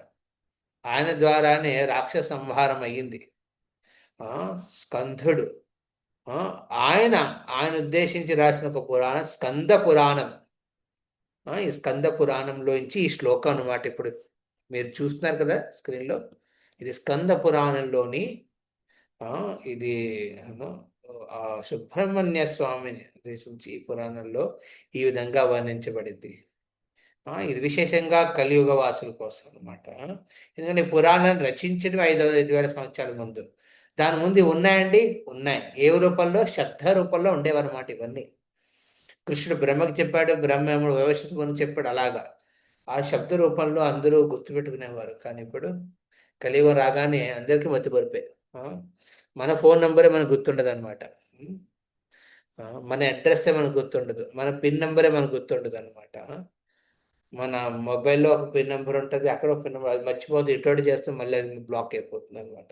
ఆయన ద్వారానే రాక్షస సంహారం అయ్యింది. స్కంధుడు ఆయన ఉద్దేశించి రాసిన ఒక పురాణం స్కంద పురాణం. ఈ స్కంద పురాణంలోంచి ఈ శ్లోకం అన్నమాట ఇప్పుడు మీరు చూస్తున్నారు కదా స్క్రీన్లో. ఇది స్కంద పురాణంలోని ఇది సుబ్రహ్మణ్య స్వామిని ఉద్దేశించి ఈ పురాణంలో ఈ విధంగా వర్ణించబడింది. ఇది విశేషంగా కలియుగ వాసుల కోసం అనమాట. ఎందుకంటే ఈ పురాణాన్ని రచించినవి 5,000 సంవత్సరాల ముందు. దాని ముందు ఉన్నాయండి, ఉన్నాయి. ఏ రూపంలో? శబ్ద రూపంలో ఉండేవన్నమాట ఇవన్నీ. కృష్ణుడు బ్రహ్మకి చెప్పాడు, బ్రహ్మ వ్యవస్థను చెప్పాడు. అలాగా ఆ శబ్ద రూపంలో అందరూ గుర్తుపెట్టుకునేవారు. కానీ ఇప్పుడు కలియుగం రాగానే అందరికీ మతిమరుపే. మన ఫోన్ నెంబరే మనకు గుర్తుండదు అనమాట. మన అడ్రస్సే మనకు గుర్తుండదు, మన పిన్ నెంబరే మనకు గుర్తుండదు అనమాట. మన మొబైల్లో ఒక పిన్ నెంబర్ ఉంటుంది, అక్కడ ఒక పిన్ నెంబర్, అది మర్చిపోతే ఇటువంటి చేస్తే మళ్ళీ అది బ్లాక్ అయిపోతుంది అనమాట.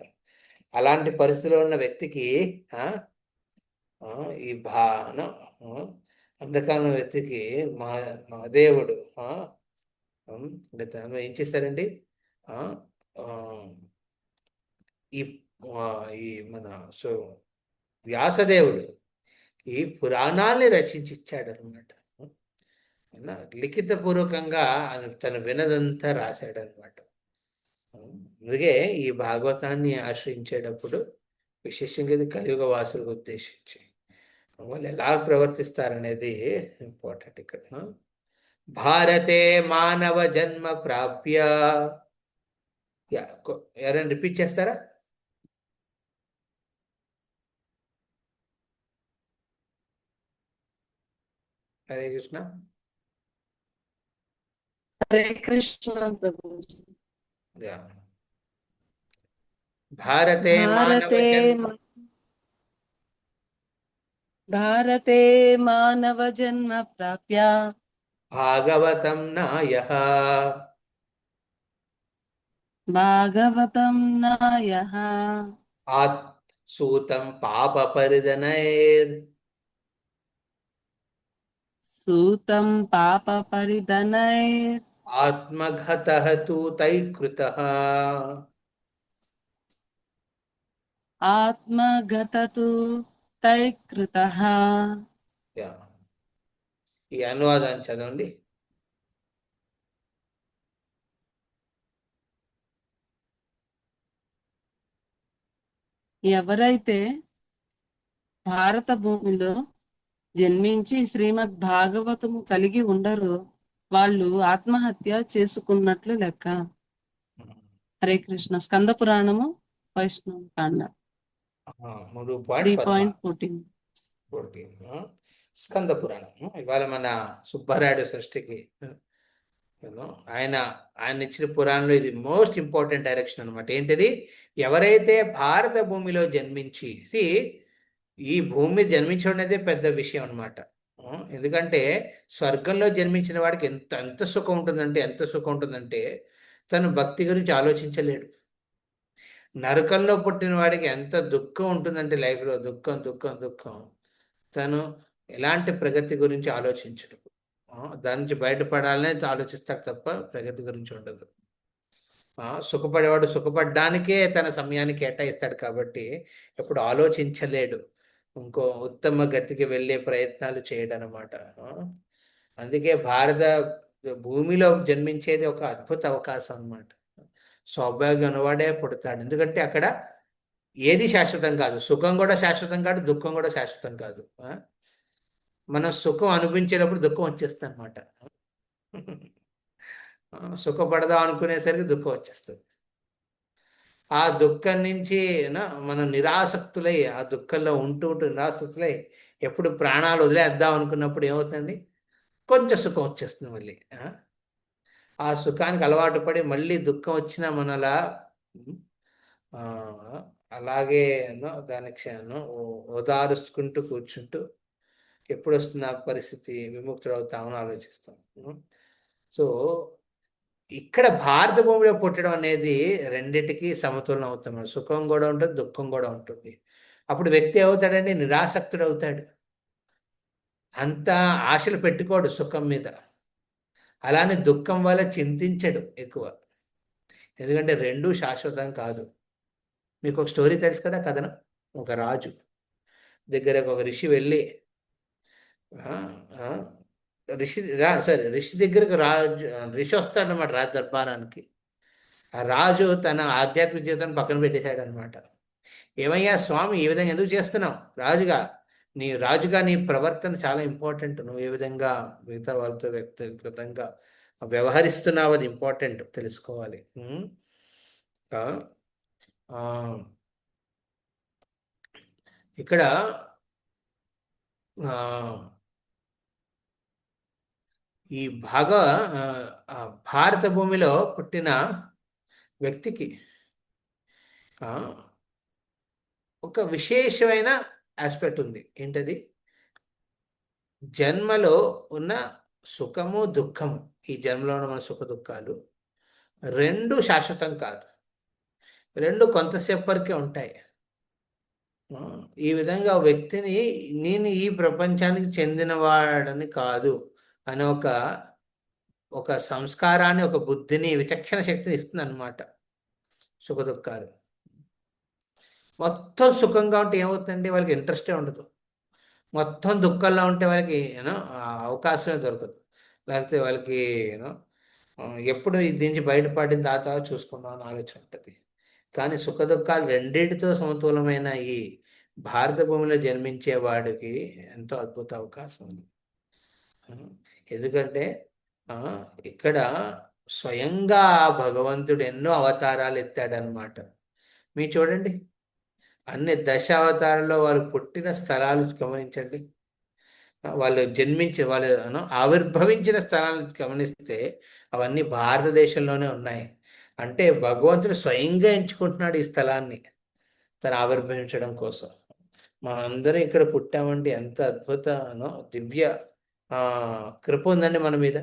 అలాంటి పరిస్థితిలో ఉన్న వ్యక్తికి ఈ అంధకారం వ్యక్తికి మా దేవుడు ఏం చేస్తారండి? ఈ ఈ మన వ్యాసదేవుడు ఈ పురాణాల్ని రచించి ఇచ్చాడు అనమాట. లిఖితపూర్వకంగా తన వినదంతా రాశాడు అనమాట. అందుకే ఈ భాగవతాన్ని ఆశ్రయించేటప్పుడు విశేషంగా ఇది కలియుగ వాసులకు ఉద్దేశించి వాళ్ళు ఎలా ప్రవర్తిస్తారనేది ఇంపార్టెంట్ ఇక్కడ. భారతే మానవ జన్మ ప్రాప్య, ఎవరైనా రిపీట్ చేస్తారా? హరే కృష్ణ. హరే కృష్ణ ప్రభుజీ. భారతే మానవ జన్మ భారతే మానవ జన్మ ప్రాప్య భాగవతం నాయః భాగవతం నాయః సూతం పాప పరిదనైర్ సూతం పాప పరిదనైర్ ఆత్మఘతః తు తైకృతః ఆత్మగతతు తైకృతః. ఈ అనువాదాన్ని చదవండి. ఎవరైతే భారత భూమిలో జన్మించి శ్రీమద్ భాగవతము కలిగి ఉండరో వాళ్ళు ఆత్మహత్య చేసుకున్నట్లు లెక్క. హరే కృష్ణ. స్కంద పురాణము వైష్ణవ కాండ 3.14. స్కంద పురాణం. ఇవాళ మన సుబ్బారాయుడు సృష్టికి ఆయన ఇచ్చిన పురాణంలో ఇది మోస్ట్ ఇంపార్టెంట్ డైరెక్షన్ అనమాట. ఏంటిది? ఎవరైతే భారత భూమిలో జన్మించి ఈ భూమి జన్మించడం అనేది పెద్ద విషయం అనమాట. ఎందుకంటే స్వర్గంలో జన్మించిన వాడికి ఎంత సుఖం ఉంటుందంటే తను భక్తి గురించి ఆలోచించలేడు. నరకంలో పుట్టిన వాడికి ఎంత దుఃఖం ఉంటుందంటే లైఫ్లో దుఃఖం. తను ఎలాంటి ప్రగతి గురించి ఆలోచించడు. దాని నుంచి బయటపడాలనే ఆలోచిస్తాడు తప్ప ప్రగతి గురించి ఉండదు. సుఖపడేవాడు సుఖపడ్డానికే తన సమయాన్ని కేటాయిస్తాడు కాబట్టి ఎప్పుడు ఆలోచించలేడు. ఇంకో ఉత్తమ గతికి వెళ్ళే ప్రయత్నాలు చేయడం అనమాట. అందుకే భారత భూమిలో జన్మించేది ఒక అద్భుత అవకాశం అన్నమాట. సౌభాగ్యం ఉన్నవాడే పుడతాడు. ఎందుకంటే అక్కడ ఏది శాశ్వతం కాదు. సుఖం కూడా శాశ్వతం కాదు, దుఃఖం కూడా శాశ్వతం కాదు. మనం సుఖం అనుభవించేటప్పుడు దుఃఖం వచ్చేస్తుంది అనమాట. సుఖపడదాం అనుకునేసరికి దుఃఖం వచ్చేస్తుంది. ఆ దుఃఖం నుంచి మనం నిరాసక్తులై ఆ దుఃఖంలో ఉంటూ నిరాసక్తులై ఎప్పుడు ప్రాణాలు వదిలేద్దాం అనుకున్నప్పుడు ఏమవుతుంది? కొంచెం సుఖం వచ్చేస్తుంది మళ్ళీ. ఆ సుఖానికి అలవాటు పడి మళ్ళీ దుఃఖం వచ్చినా మనలా అలాగే దానికి ఓదారుచుకుంటూ కూర్చుంటూ ఎప్పుడు వస్తుంది ఆ పరిస్థితి, విముక్తుడవుతామని ఆలోచిస్తాం. సో ఇక్కడ భారత భూమిలో పుట్టడం అనేది రెండిటికి సమతులనం అవుతాం. సుఖం కూడా ఉంటుంది, దుఃఖం కూడా ఉంటుంది. అప్పుడు వ్యక్తి అవుతాడండి, నిరాసక్తుడు అవుతాడు. అంత ఆశలు పెట్టుకోడు సుఖం మీద. అలానే దుఃఖం వల్ల చింతించడు ఎక్కువ. ఎందుకంటే రెండూ శాశ్వతం కాదు. మీకు ఒక స్టోరీ తెలుసు కదా, కథనం. ఒక రాజు దగ్గరకు ఒక ఋషి వెళ్ళి ఋషి దగ్గరకు ఋషి వస్తాడనమాట రాజు దర్బారానికి. ఆ రాజు తన ఆధ్యాత్మిక జీవితాన్ని పక్కన పెట్టేశాడు అనమాట. ఏమయ్యా స్వామి, ఈ విధంగా ఎందుకు చేస్తున్నావు? రాజుగా నీ ప్రవర్తన చాలా ఇంపార్టెంట్. నువ్వు ఏ విధంగా మిగతా వాళ్ళతో వ్యక్తిగతంగా వ్యవహరిస్తున్నావు, అది ఇంపార్టెంట్ తెలుసుకోవాలి. ఆ, ఆ, ఇక్కడ ఆ, ఈ ఆ, ఆ, భారత భూమిలో పుట్టిన వ్యక్తికి ఆ, ఒక విశేషమైన ఆస్పెక్ట్ ఉంది. ఏంటది? జన్మలో ఉన్న సుఖము దుఃఖము, ఈ జన్మలో ఉన్న మన సుఖ దుఃఖాలు రెండు శాశ్వతం కాదు, రెండు కొంతసేపు వరకే ఉంటాయి. ఆ, ఈ విధంగా వ్యక్తిని నేను ఈ ప్రపంచానికి చెందినవాడని కాదు అనే ఒక సంస్కారాన్ని, ఒక బుద్ధిని, విచక్షణ శక్తిని ఇస్తుంది అన్నమాట సుఖ దుఃఖాలు. మొత్తం సుఖంగా ఉంటే ఏమవుతుందండి, వాళ్ళకి ఇంట్రెస్టే ఉండదు. మొత్తం దుఃఖంలో ఉంటే వాళ్ళకి అవకాశమే దొరకదు. లేకపోతే వాళ్ళకి యూనో ఎప్పుడు దీని నుంచి బయటపడిన తర్వాత చూసుకుందాం అని ఆలోచన ఉంటుంది. కానీ సుఖ దుఃఖాలు రెండింటితో సమతులమైన ఈ భారత భూమిలో జన్మించే వాడికి ఎంతో అద్భుత అవకాశం ఉంది. ఎందుకంటే ఇక్కడ స్వయంగా భగవంతుడు ఎన్నో అవతారాలు ఎత్తాడనమాట. మీరు చూడండి, అన్ని దశావతారాల్లో వాళ్ళు పుట్టిన స్థలాలు గమనించండి, వాళ్ళు వాళ్ళు ఆవిర్భవించిన స్థలాలను గమనిస్తే అవన్నీ భారతదేశంలోనే ఉన్నాయి. అంటే భగవంతుడు స్వయంగా ఎంచుకుంటున్నాడు ఈ స్థలాన్ని తను ఆవిర్భవించడం కోసం. మనందరం ఇక్కడ పుట్టామండి, ఎంత అద్భుతనో దివ్య కృప ఉందండి మన మీద.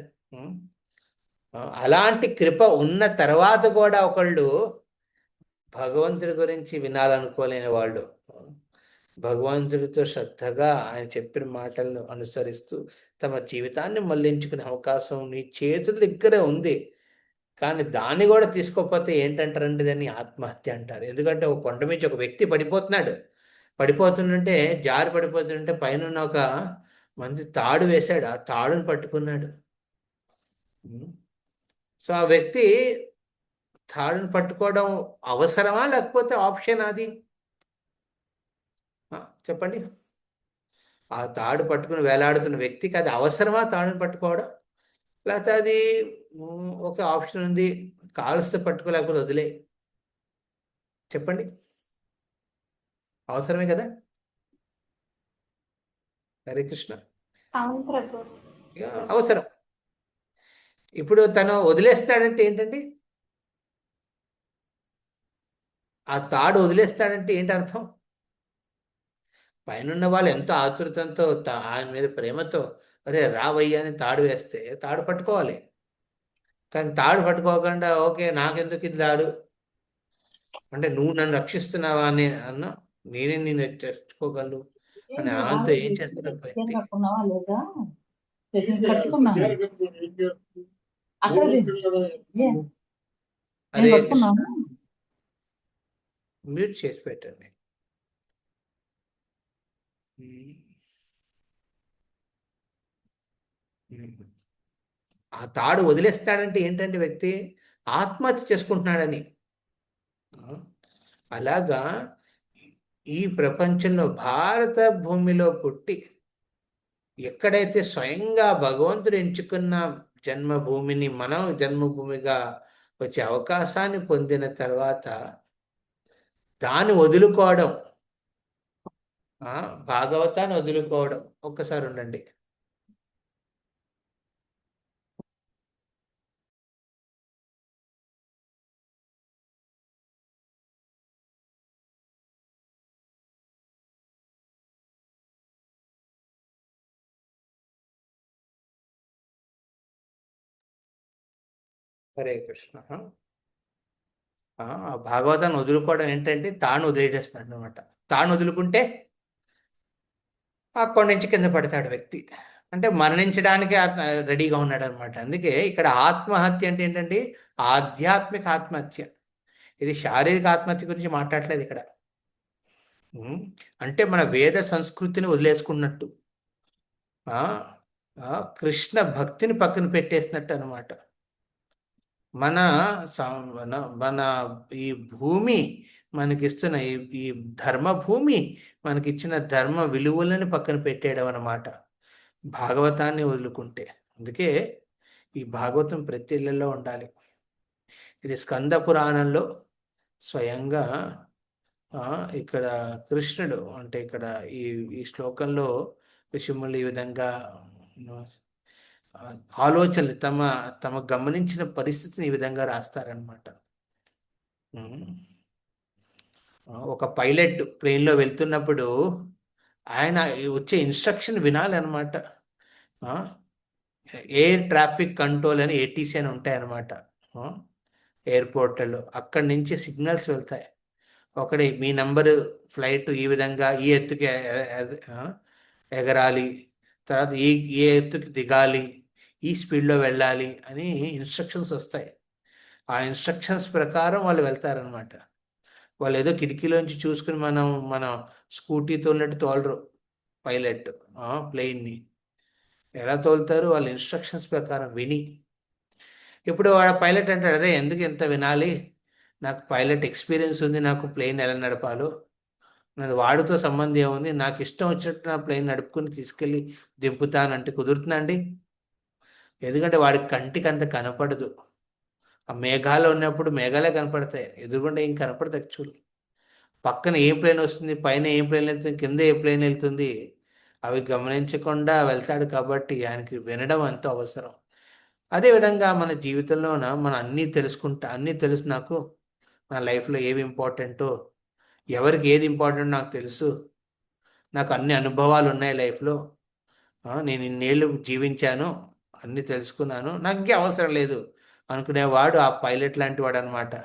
అలాంటి కృప ఉన్న తర్వాత కూడా ఒకళ్ళు భగవంతుడి గురించి వినాలనుకోలేని వాళ్ళు భగవంతుడితో శ్రద్ధగా ఆయన చెప్పిన మాటలను అనుసరిస్తూ తమ జీవితాన్ని మళ్లించుకునే అవకాశం నీ చేతుల దగ్గరే ఉంది. కానీ దాన్ని కూడా తీసుకోకపోతే ఏంటంటారండి, దాన్ని ఆత్మహత్య అంటారు. ఎందుకంటే ఒక కొండ మీద ఒక వ్యక్తి పడిపోతుంటే జారి పడిపోతుంటే పైన ఒక మంది తాడు వేశాడు, ఆ తాడును పట్టుకున్నాడు. సో ఆ వ్యక్తి తాడును పట్టుకోవడం అవసరమా లేకపోతే ఆప్షన్ అది? చెప్పండి. ఆ తాడు పట్టుకుని వేలాడుతున్న వ్యక్తికి అది అవసరమా తాడును పట్టుకోవడం, లేకపోతే అది ఒక ఆప్షన్ ఉంది, కాలుస్తే పట్టుకోలేకపోతే వదిలే? చెప్పండి, అవసరమే కదా. హరే కృష్ణ. అవసరం. ఇప్పుడు తను వదిలేస్తాడంటే ఏంటండి, ఆ తాడు వదిలేస్తాడంటే ఏంటి అర్థం? పైన వాళ్ళు ఎంతో ఆతురతంతో ఆయన మీద ప్రేమతో అరే రావయ్యా అని తాడు వేస్తే తాడు పట్టుకోవాలి. కానీ తాడు పట్టుకోకుండా ఓకే నాకెందుకు ఇది తాడు అంటే నువ్వు నన్ను రక్షిస్తున్నావా అని అన్నా, నేనే నేను తెచ్చుకోగలను అని ఆయనతో ఏం చేస్తాడు వ్యక్తి? హరే కృష్ణ. మ్యూట్ చేసి పెట్టండి. ఆ తాడు వదిలేస్తాడంటే ఏంటంటే వ్యక్తి ఆత్మహత్య చేసుకుంటున్నాడని. అలాగా ఈ ప్రపంచంలో భారత భూమిలో పుట్టి ఎక్కడైతే స్వయంగా భగవంతుడు ఎంచుకున్న జన్మభూమిని మనం జన్మభూమిగా వచ్చే అవకాశాన్ని పొందిన తర్వాత దాన్ని వదులుకోవడం, భాగవతాన్ని వదులుకోవడం. ఒక్కసారి ఉండండి. హరే కృష్ణ. భాగవతాన్ని వదులుకోవడం ఏంటంటే తాను వదిలేసేస్తాడు అనమాట. తాను వదులుకుంటే అక్కడి నుంచి కింద పడతాడు వ్యక్తి, అంటే మరణించడానికి రెడీగా ఉన్నాడు అనమాట. అందుకే ఇక్కడ ఆత్మహత్య అంటే ఏంటంటే ఆధ్యాత్మిక ఆత్మహత్య. ఇది శారీరక ఆత్మహత్య గురించి మాట్లాడలేదు ఇక్కడ. అంటే మన వేద సంస్కృతిని వదిలేసుకున్నట్టు, కృష్ణ భక్తిని పక్కన పెట్టేసినట్టు అనమాట. మన మన ఈ భూమి మనకిస్తున్న ఈ ధర్మభూమి మనకిచ్చిన ధర్మ విలువలను పక్కన పెట్టేయడం అన్నమాట భాగవతాన్ని వదులుకుంటే. అందుకే ఈ భాగవతం ప్రతి ఇళ్లలో ఉండాలి. ఇది స్కంద పురాణంలో స్వయంగా ఇక్కడ కృష్ణుడు అంటే ఇక్కడ ఈ ఈ శ్లోకంలో ఋషిములు ఈ విధంగా ఆలోచనలు తమ తమ గమనించిన పరిస్థితిని ఈ విధంగా రాస్తారనమాట. ఒక పైలట్ ప్లేన్లో వెళ్తున్నప్పుడు ఆయన వచ్చే ఇన్స్ట్రక్షన్ వినాలన్నమాట. ఎయిర్ ట్రాఫిక్ కంట్రోల్ అని ఏటీసీ అని ఉంటాయన్నమాట ఎయిర్పోర్ట్లలో. అక్కడి నుంచి సిగ్నల్స్ వెళ్తాయి. ఒకటి మీ నంబరు ఫ్లైట్ ఈ విధంగా ఈ ఎత్తుకి ఎగరాలి, తర్వాత ఏ ఎత్తుకి దిగాలి, ఈ స్పీడ్లో వెళ్ళాలి అని ఇన్స్ట్రక్షన్స్ వస్తాయి. ఆ ఇన్స్ట్రక్షన్స్ ప్రకారం వాళ్ళు వెళ్తారనమాట. వాళ్ళు ఏదో కిటికీలోంచి చూసుకుని మన స్కూటీతో ఉన్నట్టు తోలరు పైలట్ ప్లేన్ని. ఎలా తోలుతారు? వాళ్ళ ఇన్స్ట్రక్షన్స్ ప్రకారం విని. ఇప్పుడు వాడు పైలట్ అంటాడు, అదే ఎందుకు ఎంత వినాలి, నాకు పైలట్ ఎక్స్పీరియన్స్ ఉంది, నాకు ప్లేన్ ఎలా నడపాలో, నాది వాడితో సంబంధం ఏముంది, నాకు ఇష్టం వచ్చినట్టు నా ప్లేన్ నడుపుకుని తీసుకెళ్ళి దింపుతానంటే కుదురుతుందండి? ఎందుకంటే వాడికి కంటికి అంత కనపడదు. ఆ మేఘాలు ఉన్నప్పుడు మేఘాలే కనపడతాయి, ఎదురుగుండా ఏం కనపడదు. యాక్చువల్లీ పక్కన ఏ ప్లేన్ వస్తుంది, పైన ఏ ప్లేన్ వెళ్తుంది, కింద ఏ ప్లేన్ వెళ్తుంది, అవి గమనించకుండా వెళ్తాడు. కాబట్టి ఆయనకి వినడం ఎంతో అవసరం. అదేవిధంగా మన జీవితంలోన మనం అన్నీ తెలుసు. నాకు నా లైఫ్లో ఏవి ఇంపార్టెంటో, ఎవరికి ఏది ఇంపార్టెంట్ నాకు తెలుసు, నాకు అన్ని అనుభవాలు ఉన్నాయి లైఫ్లో, నేను ఇన్నేళ్ళు జీవించాను, అన్నీ తెలుసుకున్నాను, నాకు ఇంకే అవసరం లేదు అనుకునేవాడు ఆ పైలట్ లాంటి వాడు అనమాట.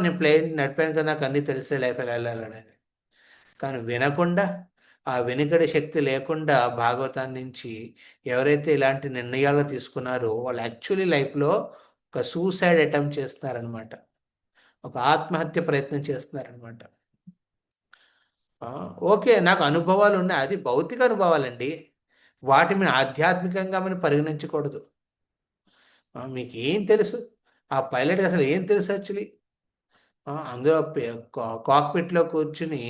నేను ప్లేన్ నడిపాను కదా, నాకు అన్నీ తెలిసే లైఫ్ ఎలా వెళ్ళాలని. కానీ వినకుండా, ఆ వెనుకడి శక్తి లేకుండా భాగవతాన్ని నుంచి ఎవరైతే ఇలాంటి నిర్ణయాలు తీసుకున్నారో వాళ్ళు యాక్చువల్లీ లైఫ్లో ఒక సూసైడ్ అటెంప్ట్ చేస్తున్నారనమాట, ఒక ఆత్మహత్య ప్రయత్నం చేస్తున్నారనమాట. ఓకే, నాకు అనుభవాలు ఉన్నాయి, అది భౌతిక అనుభవాలండి, వాటి మీద ఆధ్యాత్మికంగా మనం పరిగణించకూడదు. మీకు ఏం తెలుసు? ఆ పైలట్కి అసలు ఏం తెలుసు యాక్చువల్లీ? అందులో కాక్పిట్లో కూర్చుని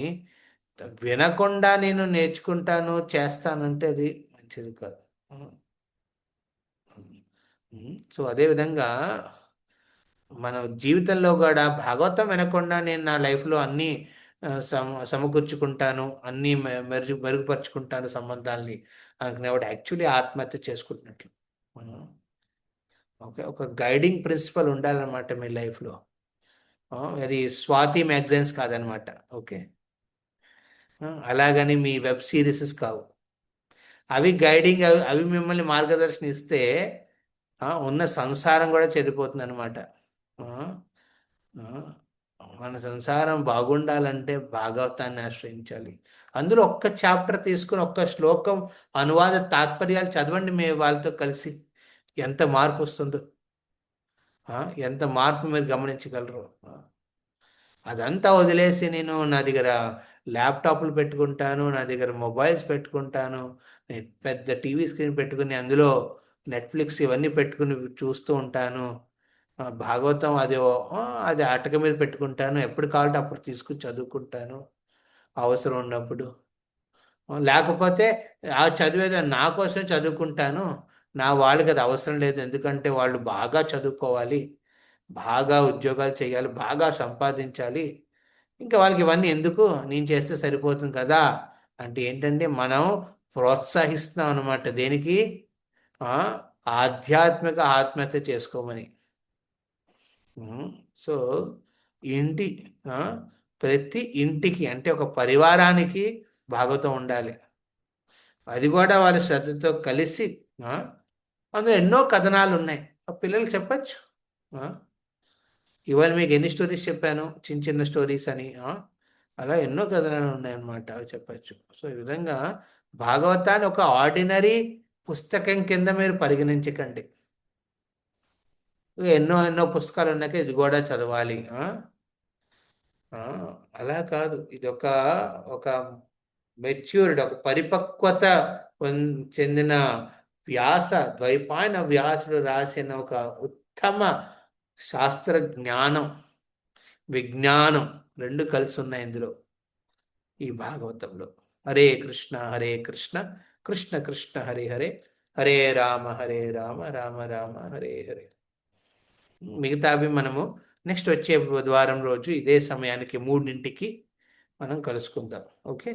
వినకుండా నేను నేర్చుకుంటాను చేస్తానంటే అది మంచిది కాదు. సో అదేవిధంగా మన జీవితంలో కూడా భాగవతం వినకుండా నేను నా లైఫ్లో అన్నీ సమకూర్చుకుంటాను, అన్నీ మెరుగుపరుచుకుంటాను సంబంధాలని అనుకునేవాడు యాక్చువల్లీ ఆత్మహత్య చేసుకుంటున్నట్లు. ఓకే, ఒక గైడింగ్ ప్రిన్సిపల్ ఉండాలన్నమాట మీ లైఫ్లో. అది స్వాతి మ్యాగజైన్స్ కాదనమాట. ఓకే, అలాగని మీ వెబ్ సిరీసెస్ కావు. అవి గైడింగ్, అవి మిమ్మల్ని మార్గదర్శనం ఇస్తే ఉన్న సంసారం కూడా చెడిపోతుంది అనమాట. మన సంసారం బాగుండాలంటే భాగవతాన్ని ఆశ్రయించాలి. అందులో ఒక్క చాప్టర్ తీసుకుని ఒక్క శ్లోకం అనువాద తాత్పర్యాలు చదవండి మీ వాళ్ళతో కలిసి, ఎంత మార్పు వస్తుందో, ఎంత మార్పు మీరు గమనించగలరు. అదంతా వదిలేసి నేను నా దగ్గర ల్యాప్టాప్లు పెట్టుకుంటాను, నా దగ్గర మొబైల్స్ పెట్టుకుంటాను, పెద్ద టీవీ స్క్రీన్ పెట్టుకుని అందులో నెట్ఫ్లిక్స్ ఇవన్నీ పెట్టుకుని చూస్తూ ఉంటాను, భాగవతం అది ఆటక మీద పెట్టుకుంటాను, ఎప్పుడు కావాలంటే అప్పుడు తీసుకుని చదువుకుంటాను అవసరం ఉన్నప్పుడు, లేకపోతే ఆ చదివేది నా కోసం చదువుకుంటాను, నా వాళ్ళకి అది అవసరం లేదు, ఎందుకంటే వాళ్ళు బాగా చదువుకోవాలి, బాగా ఉద్యోగాలు చేయాలి, బాగా సంపాదించాలి, ఇంకా వాళ్ళకి ఇవన్నీ ఎందుకు, నేను చేస్తే సరిపోతుంది కదా అంటే ఏంటంటే మనం ప్రోత్సహిస్తున్నాం అనమాట. దేనికి? ఆధ్యాత్మిక ఆత్మహత్య చేసుకోమని. సో ప్రతి ఇంటికి అంటే ఒక పరివారానికి భాగవతం ఉండాలి. అది కూడా వారి శ్రద్ధతో కలిసి, అందులో ఎన్నో కథనాలు ఉన్నాయి, పిల్లలు చెప్పచ్చు. ఇవాళ మీకు ఎన్ని స్టోరీస్ చెప్పాను, చిన్న చిన్న స్టోరీస్ అని, అలా ఎన్నో కథనాలు ఉన్నాయన్నమాట, అవి చెప్పచ్చు. సో ఈ విధంగా భాగవతాన్ని ఒక ఆర్డినరీ పుస్తకం కింద మీరు పరిగణించకండి. ఎన్నో ఎన్నో పుస్తకాలు ఉన్నాక ఇది కూడా చదవాలి అలా కాదు. ఇది ఒక మెచ్యూర్డ్, ఒక పరిపక్వత చెందిన ద్వైపాయన వ్యాసుడు రాసిన ఒక ఉత్తమ శాస్త్ర జ్ఞానం, విజ్ఞానం రెండు కలిసి ఉన్నాయి ఇందులో, ఈ భాగవతంలో. హరే కృష్ణ కృష్ణ కృష్ణ హరే హరే, హరే రామ రామ రామ హరే హరే. మిగతావి మనము నెక్స్ట్ వచ్చే బుధవారం రోజు ఇదే సమయానికి 3ంటికి మనం కలుసుకుందాం. ఓకే.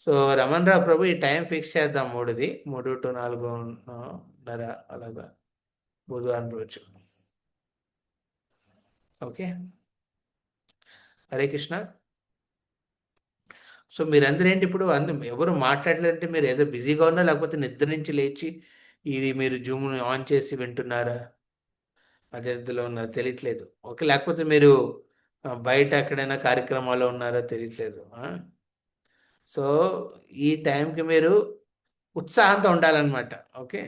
సో రమణ్ రావు ప్రభు, ఈ టైం ఫిక్స్ చేద్దాం 3ది, 3 to 4:30 అలాగా బుధవారం రోజు. ఓకే. హరే కృష్ణ. సో మీరందరూ ఏంటి ఇప్పుడు ఎవరు మాట్లాడలేదంటే మీరు ఏదో బిజీగా ఉన్నా, లేకపోతే నిద్ర నుంచి లేచి ఇది మీరు జూమ్ ఆన్ చేసి వింటున్నారా, అదే ఇందులో ఉన్నారో తెలియట్లేదు. ఓకే. లేకపోతే మీరు బయట ఎక్కడైనా కార్యక్రమాల్లో ఉన్నారో తెలియట్లేదు. సో ఈ టైంకి మీరు ఉత్సాహంతో ఉండాలన్నమాట. ఓకే.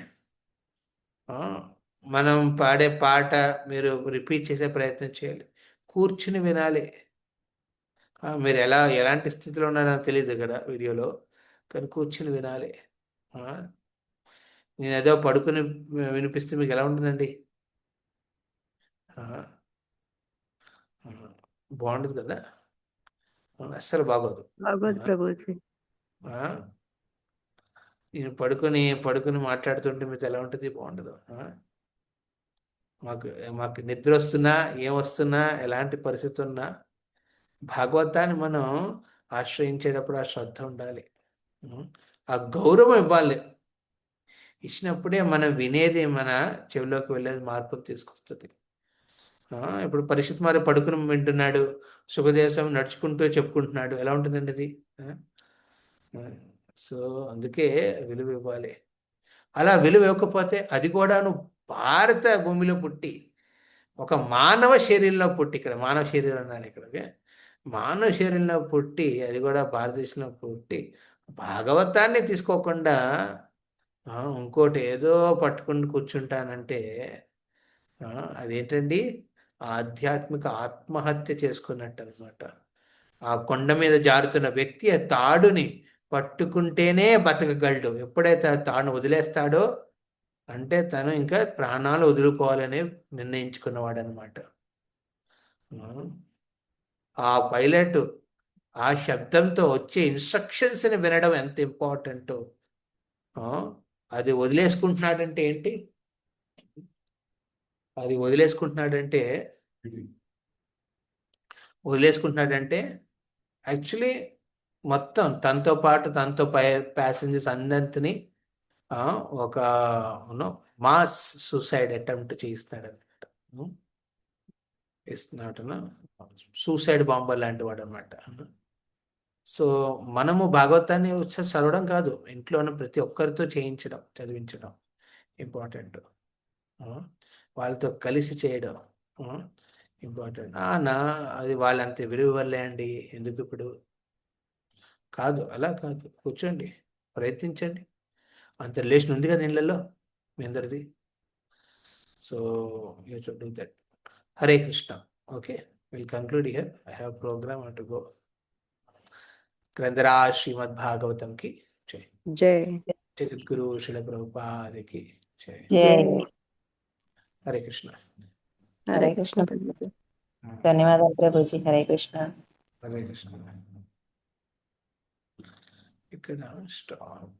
మనం పాడే పాట మీరు రిపీట్ చేసే ప్రయత్నం చేయాలి, కూర్చుని వినాలి. మీరు ఎలాంటి స్థితిలో ఉన్నారో నాకు తెలియదు ఇక్కడ వీడియోలో, కానీ కూర్చుని వినాలి. నేను ఏదో పడుకుని వినిపిస్తే మీకు ఎలా ఉంటుందండి? బాగుండదు కదా, అస్సలు బాగోదు. బాగోదు ప్రభుజీ. నేను పడుకుని మాట్లాడుతుంటే మీకు ఎలా ఉంటుంది? బాగుండదు. మాకు నిద్ర వస్తున్నా, ఏమొస్తున్నా, ఎలాంటి పరిస్థితి ఉన్నా భాగవతాన్ని మనం ఆశ్రయించేటప్పుడు ఆ శ్రద్ధ ఉండాలి, ఆ గౌరవం ఇవ్వాలి. ఇచ్చినప్పుడే మనం వినేది మన చెవిలోకి వెళ్ళేది మార్పును తీసుకొస్తుంది. ఇప్పుడు పరిషత్ మారి పడుకుని వింటున్నాడు, సుఖదేశం నడుచుకుంటూ చెప్పుకుంటున్నాడు, ఎలా ఉంటుందండి అది? సో అందుకే విలువ ఇవ్వాలి. అలా విలువ ఇవ్వకపోతే, అది కూడాను భారత భూమిలో పుట్టి, ఒక మానవ శరీరంలో పుట్టి, ఇక్కడ మానవ శరీరం అన్నాను ఇక్కడ, మానవ శరీరంలో పుట్టి, అది కూడా భారతదేశంలో పుట్టి భాగవతాన్ని తీసుకోకుండా ఇంకోటి ఏదో పట్టుకుని కూర్చుంటానంటే అదేంటండి? ఆధ్యాత్మిక ఆత్మహత్య చేసుకున్నట్టు అనమాట. ఆ కొండ మీద జారుతున్న వ్యక్తి ఆ తాడుని పట్టుకుంటేనే బతకగలడు. ఎప్పుడైతే ఆ తాడును వదిలేస్తాడో అంటే తను ఇంకా ప్రాణాలు వదులుకోవాలని నిర్ణయించుకున్నవాడు అనమాట. ఆ పైలట్ ఆ శబ్దంతో వచ్చే ఇన్స్ట్రక్షన్స్ని వినడం ఎంత ఇంపార్టెంటో, అది వదిలేసుకుంటున్నాడంటే ఏంటి? అది వదిలేసుకుంటున్నాడంటే యాక్చువల్లీ మొత్తం తనతో పాటు తనతో ప్యాసింజర్స్ అందరినీ ఒక మాస్ సూసైడ్ అటెంప్ట్ చేయిస్తున్నాడు అనమాట. సూసైడ్ బాంబర్ లాంటి వాడు అనమాట. సో మనము భాగవతాన్ని చదవడం కాదు, ఇంట్లో ఉన్న ప్రతి ఒక్కరితో చదివించడం ఇంపార్టెంట్. వాళ్ళతో కలిసి చేయడం ఇంపార్టెంట్. అది వాళ్ళంత విలువలే అండి, ఎందుకు ఇప్పుడు కాదు, అలా కాదు. కూర్చోండి, ప్రయత్నించండి. అంత రిలేషన్ ఉంది కదా ఇళ్ళల్లో మీ అందరిది. So you should do that. Hare Krishna. Okay, will conclude here. I have program to go. గ్రంథరా శ్రీమద్ భాగవతం కి జై. జై. జగద్గురు శ్రీల ప్రభుపాదికి జై. జై. హరే కృష్ణ. హరే కృష్ణ ప్రభుజీ. ధన్యవాదాలు ప్రభుజీ. హరే కృష్ణ. హరే కృష్ణ. ఇక్కడ స్టాప్.